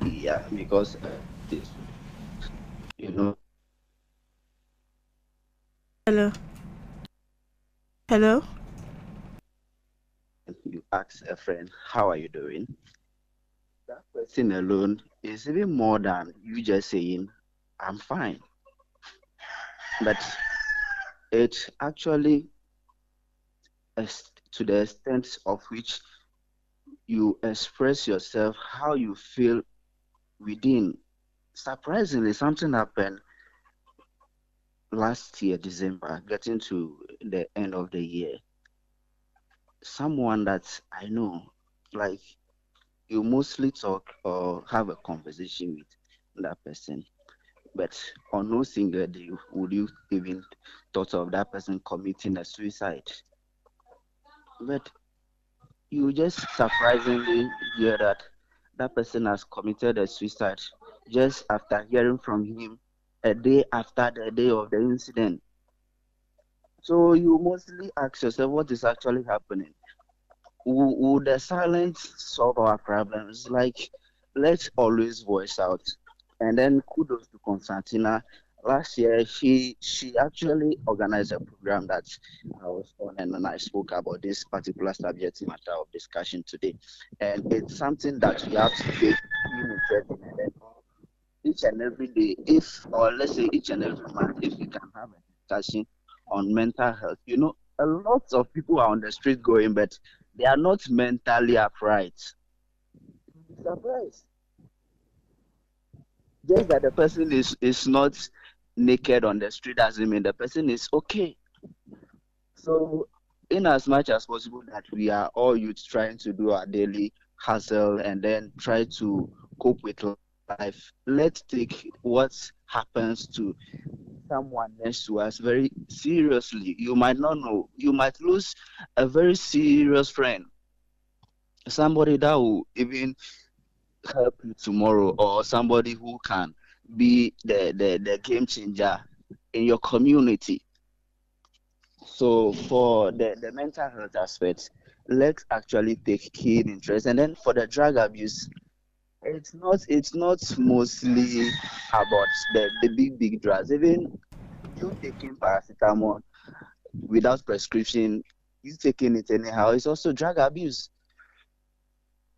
Yeah, because you know. Hello. You ask a friend, "How are you doing?" That person alone is even more than you just saying, "I'm fine." But it actually is to the extent of which you express yourself, how you feel within. Surprisingly, something happened last year, December, getting to the end of the year. Someone that I know, like, you mostly talk or have a conversation with that person, but on no single day would you even thought of that person committing a suicide. But you just surprisingly hear that that person has committed a suicide just after hearing from him a day after the day of the incident. So you mostly ask yourself what is actually happening. Would the silence solve our problems? Like, let's always voice out. And then kudos to Constantina. Last year, she actually organized a program that I was on, and then I spoke about this particular subject matter of discussion today. And it's something that we have to take interest in. And then each and every day, or let's say each and every month, if we can have a discussion on mental health. You know, a lot of people are on the street going, but they are not mentally upright. Surprise. Just that the person is not naked on the street doesn't mean the person is okay. So, in as much as possible that we are all youth trying to do our daily hustle and then try to cope with life, let's take what happens to someone next to us very seriously. You might not know. You might lose a very serious friend. Somebody that will even help you tomorrow, or somebody who can be the game changer in your community. So for the mental health aspect, let's actually take keen interest. And then for the drug abuse, it's not mostly about the big drugs. Even you taking paracetamol without prescription, you taking it anyhow, it's also drug abuse.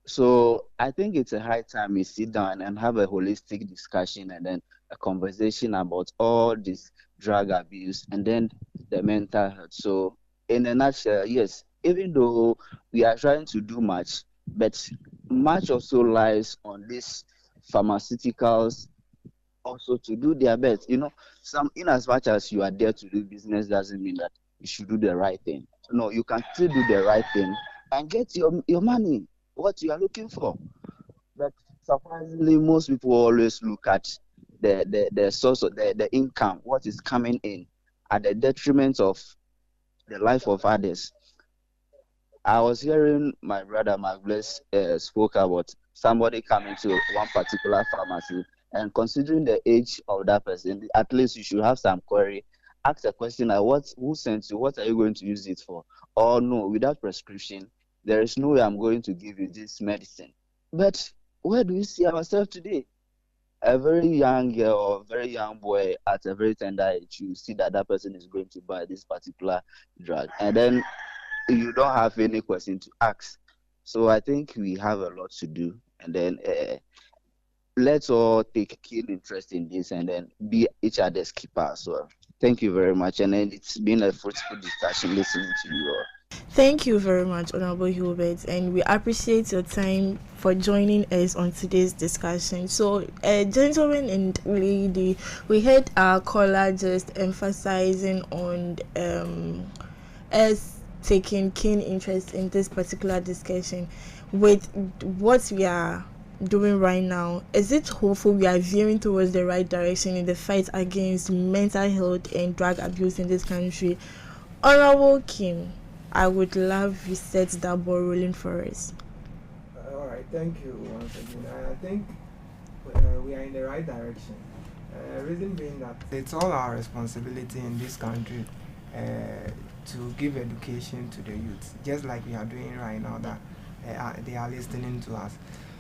So I think it's a high time we sit down and have a holistic discussion and then a conversation about all this drug abuse and then the mental health. So in a nutshell, yes, even though we are trying to do much, but much also lies on these pharmaceuticals also to do their best. Some in as much as you are there to do business doesn't mean that you should do the right thing. No, you can still do the right thing and get your money, what you are looking for. But surprisingly, most people always look at the source of the income, what is coming in, at the detriment of the life of others. I was hearing my brother Marvelous spoke about somebody coming to one particular pharmacy, and considering the age of that person, at least you should have some query. Ask a question like, who sent you? What are you going to use it for? Or no, without prescription, there is no way I'm going to give you this medicine. But where do we see ourselves today? A very young girl or very young boy at a very tender age, you see that that person is going to buy this particular drug, and then you don't have any question to ask. So I think we have a lot to do, and then let's all take keen interest in this and then be each other's keeper as well. Thank you very much, and then it's been a fruitful discussion listening to you all. Thank you very much, Honorable Hubert, and we appreciate your time for joining us on today's discussion. So, gentlemen and lady, we heard our caller just emphasizing on us taking keen interest in this particular discussion. With what we are doing right now, is it hopeful we are veering towards the right direction in the fight against mental health and drug abuse in this country? Honorable Kim, I would love you set that ball rolling for us. All right, thank you once again. I think we are in the right direction. Reason being that it's all our responsibility in this country to give education to the youth, just like we are doing right now that they are listening to us.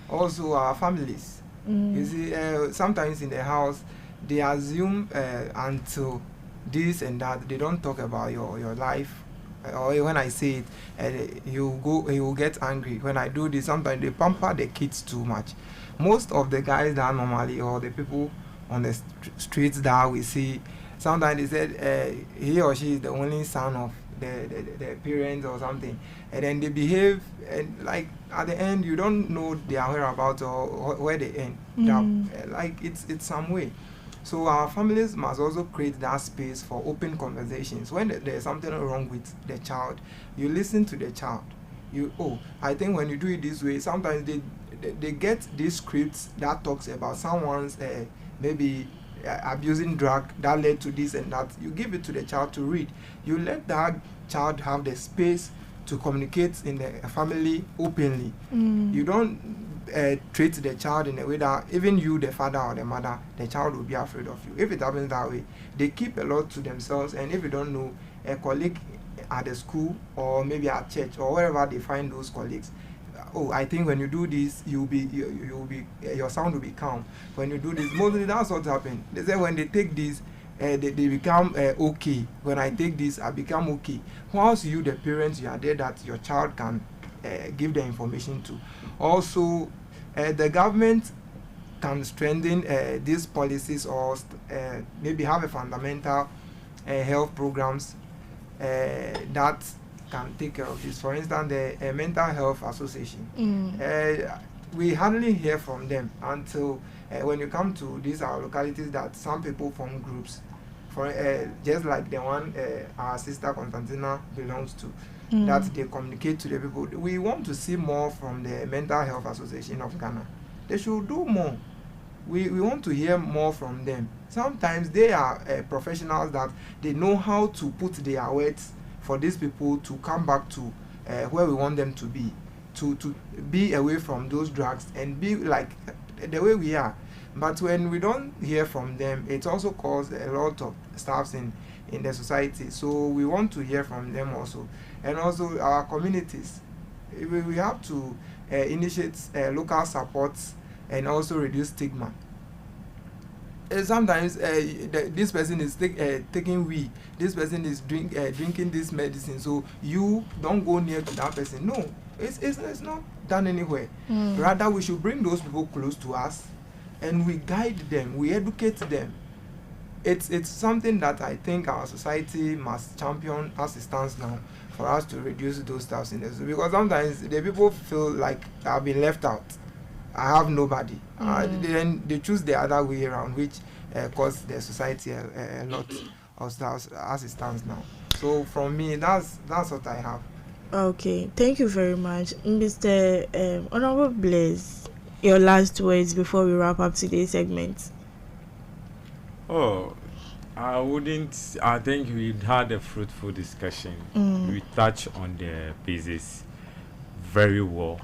Also, our families. You see, sometimes in the house, they assume until this and that, they don't talk about your life. Or when I say it, he will get angry. When I do this, sometimes they pamper the kids too much. Most of the guys that normally, or the people on the streets that we see, sometimes they said he or she is the only son of the parents or something, and then they behave, and like at the end you don't know their whereabouts or where they end. Like it's some way. So our families must also create that space for open conversations. When there's something wrong with the child, you listen to the child. I think when you do it this way, sometimes they get these scripts that talks about someone's maybe abusing drug that led to this and that. You give it to the child to read. You let that child have the space to communicate in the family openly. You don't treat the child in a way that even you, the father or the mother, the child will be afraid of you. If it happens that way, they keep a lot to themselves, and if you don't know, a colleague at the school or maybe at church or wherever they find those colleagues, I think when you do this, your sound will be calm. When you do this, mostly that's what happens. They say when they take this, they become okay. When I take this, I become okay. Whilst you, the parents, you are there that your child can give the information to. Also, the government can strengthen these policies or maybe have a fundamental health programs that can take care of this. For instance, the Mental Health Association. We hardly hear from them until when you come to these our localities that some people form groups. For just like the one our sister Constantina belongs to, that they communicate to the people. We want to see more from the Mental Health Association of Ghana. They should do more. We want to hear more from them. Sometimes they are professionals that they know how to put their words for these people to come back to where we want them to be away from those drugs and be like the way we are. But when we don't hear from them, it also causes a lot of stuffs in the society. So we want to hear from them also. And also our communities. We have to initiate local supports and also reduce stigma. Sometimes this person is taking weed, this person is drinking this medicine, so you don't go near to that person. No, It's not done anywhere. Rather, we should bring those people close to us, and we guide them, we educate them. It's something that I think our society must champion as it stands now, for us to reduce those stuff in this, because sometimes the people feel like I've been left out. I have nobody. Then they choose the other way around, which costs the society a lot of stuff as it stands now. So from me, that's what I have. Okay, thank you very much, Mr. Honorable Blaze. Your last words before we wrap up today's segment. Oh, I think we had a fruitful discussion. We touched on the basis very well.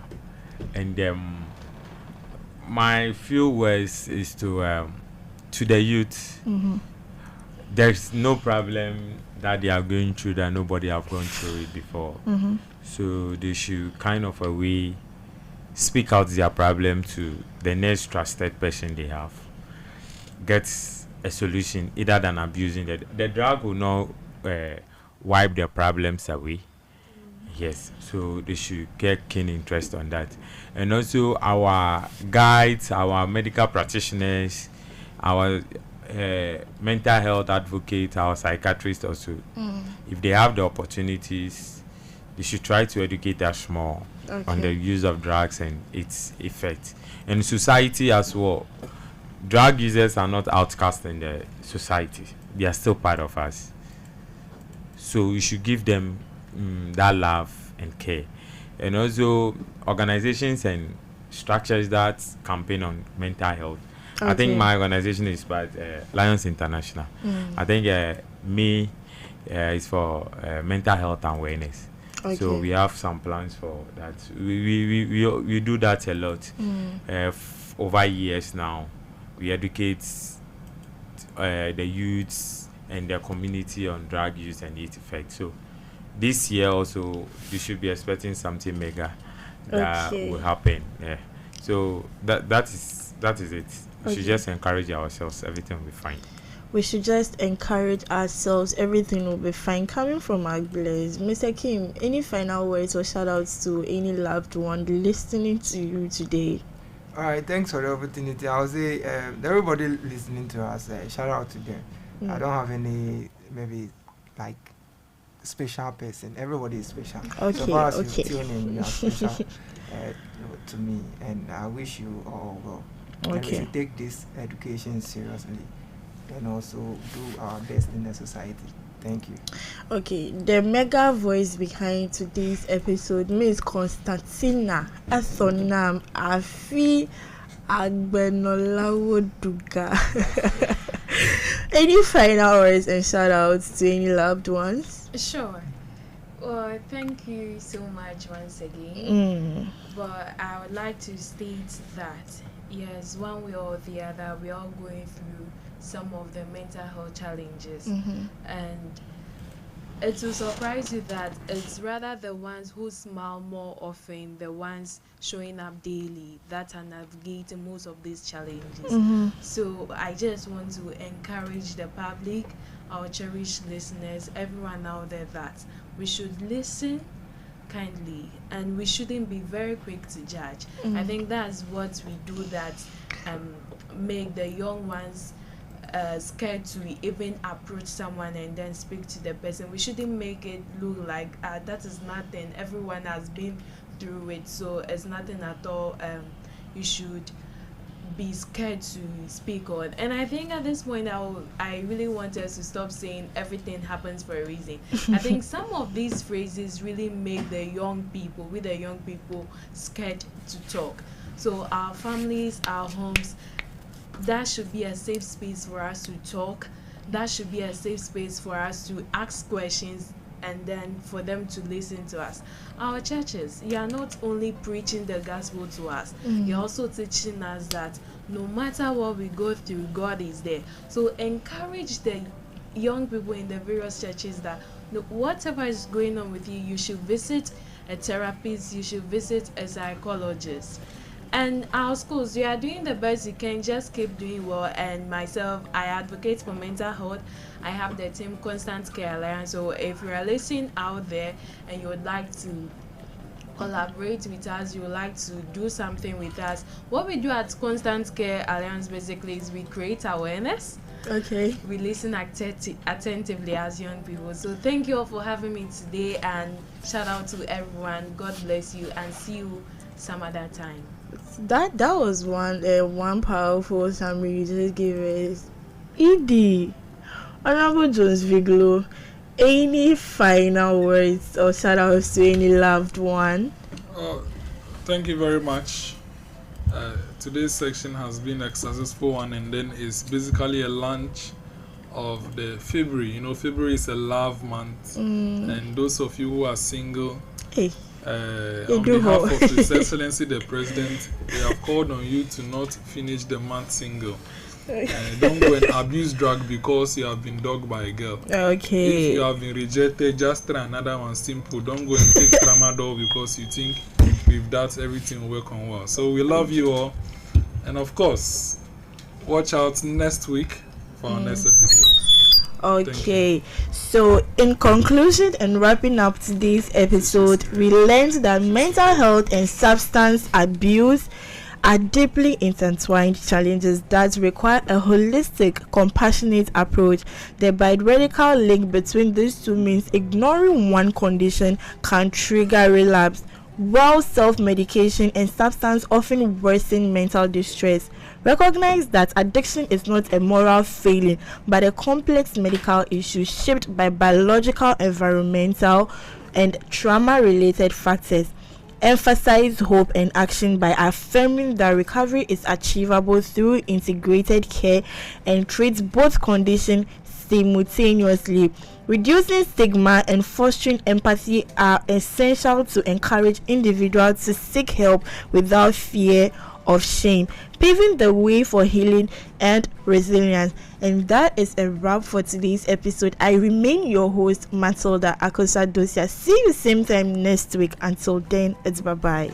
And my few words is to the youth. There's no problem that they are going through that nobody have gone through it before. So they should kind of speak out their problem to the next trusted person they have. Get a solution either than abusing the drug will not wipe their problems away. Yes, so they should get keen interest on that. And also our guides, our medical practitioners, our mental health advocates, our psychiatrists also, if they have the opportunities, they should try to educate us more on the use of drugs and its effect. And society as well, drug users are not outcast in the society. They are still part of us. So we should give them that love and care. And also organizations and structures that campaign on mental health. I think my organization is by Lions International. I think me is for mental health and awareness. So we have some plans for that. We do that a lot. Over years now, we educate the youths and the community on drug use and its effect. So this year also, you should be expecting something mega that will happen. Yeah. So that is it. We should just encourage ourselves. Everything will be fine. We should just encourage ourselves. Everything will be fine. Coming from Agbenorlawoduga, Mr. Kim, any final words or shout outs to any loved one listening to you today? All right, thanks for the opportunity. I'll say everybody listening to us, shout out to them. I don't have any maybe like special person. Everybody is special. So far as you tune in, you are special to me, and I wish you all well. And we should take this education seriously and also do our best in the society. Thank you. Okay, the mega voice behind today's episode Miss Constantina Athonam Afi Agbenorlawoduga. Any final words and shout outs to any loved ones? Sure. Well, thank you so much once again. But I would like to state that yes, one way or the other, we are going through some of the mental health challenges. And it will surprise you that it's rather the ones who smile more often, the ones showing up daily, that are navigating most of these challenges. So I just want to encourage the public, our cherished listeners, everyone out there, that we should listen kindly and we shouldn't be very quick to judge. I think that's what we do that make the young ones scared to even approach someone and then speak to the person. We shouldn't make it look like that is nothing. Everyone has been through it, so it's nothing at all. You should be scared to speak on. And I think at this point I really want us to stop saying everything happens for a reason. I think some of these phrases really make the young people scared to talk. So our families, our homes, that should be a safe space for us to talk. That should be a safe space for us to ask questions and then for them to listen to us. Our churches, you are not only preaching the gospel to us, you're also teaching us that no matter what we go through, God is there. So encourage the young people in the various churches that whatever is going on with you, you should visit a therapist, you should visit a psychologist. And our schools, you are doing the best you can, just keep doing well. And myself, I advocate for mental health. I have the team Constant Care Alliance. So if you are listening out there and you would like to collaborate with us, you would like to do something with us, what we do at Constant Care Alliance basically is we create awareness. Okay. We listen attentively as young people. So thank you all for having me today, and shout out to everyone. God bless you, and see you some other time. That was one powerful summary you just gave us. ED, Honorable Jones-Viglo, any final words or shout outs to any loved one? Thank you very much. Today's section has been a successful one, and then it's basically a launch of the February. You know, February is a love month, and those of you who are single, on behalf of His Excellency the President, we have called on you to not finish the month single. Don't go and abuse drug because you have been dogged by a girl. Okay. If you have been rejected, just try another one. Simple. Don't go and take tramadol because you think with that everything will work on well. So we love you all, and of course, watch out next week for our next episode. Okay, so in conclusion and wrapping up today's episode, we learned that mental health and substance abuse are deeply intertwined challenges that require a holistic, compassionate approach. The biological link between these two means ignoring one condition can trigger relapse, while self-medication and substance often worsen mental distress. Recognize that addiction is not a moral failing, but a complex medical issue shaped by biological, environmental, and trauma-related factors. Emphasize hope and action by affirming that recovery is achievable through integrated care and treats both conditions simultaneously. Reducing stigma and fostering empathy are essential to encourage individuals to seek help without fear of shame, paving the way for healing and resilience. And that is a wrap for today's episode. I remain your host, Matilda, Akosua, Docia. See you same time next week. Until then, it's bye-bye.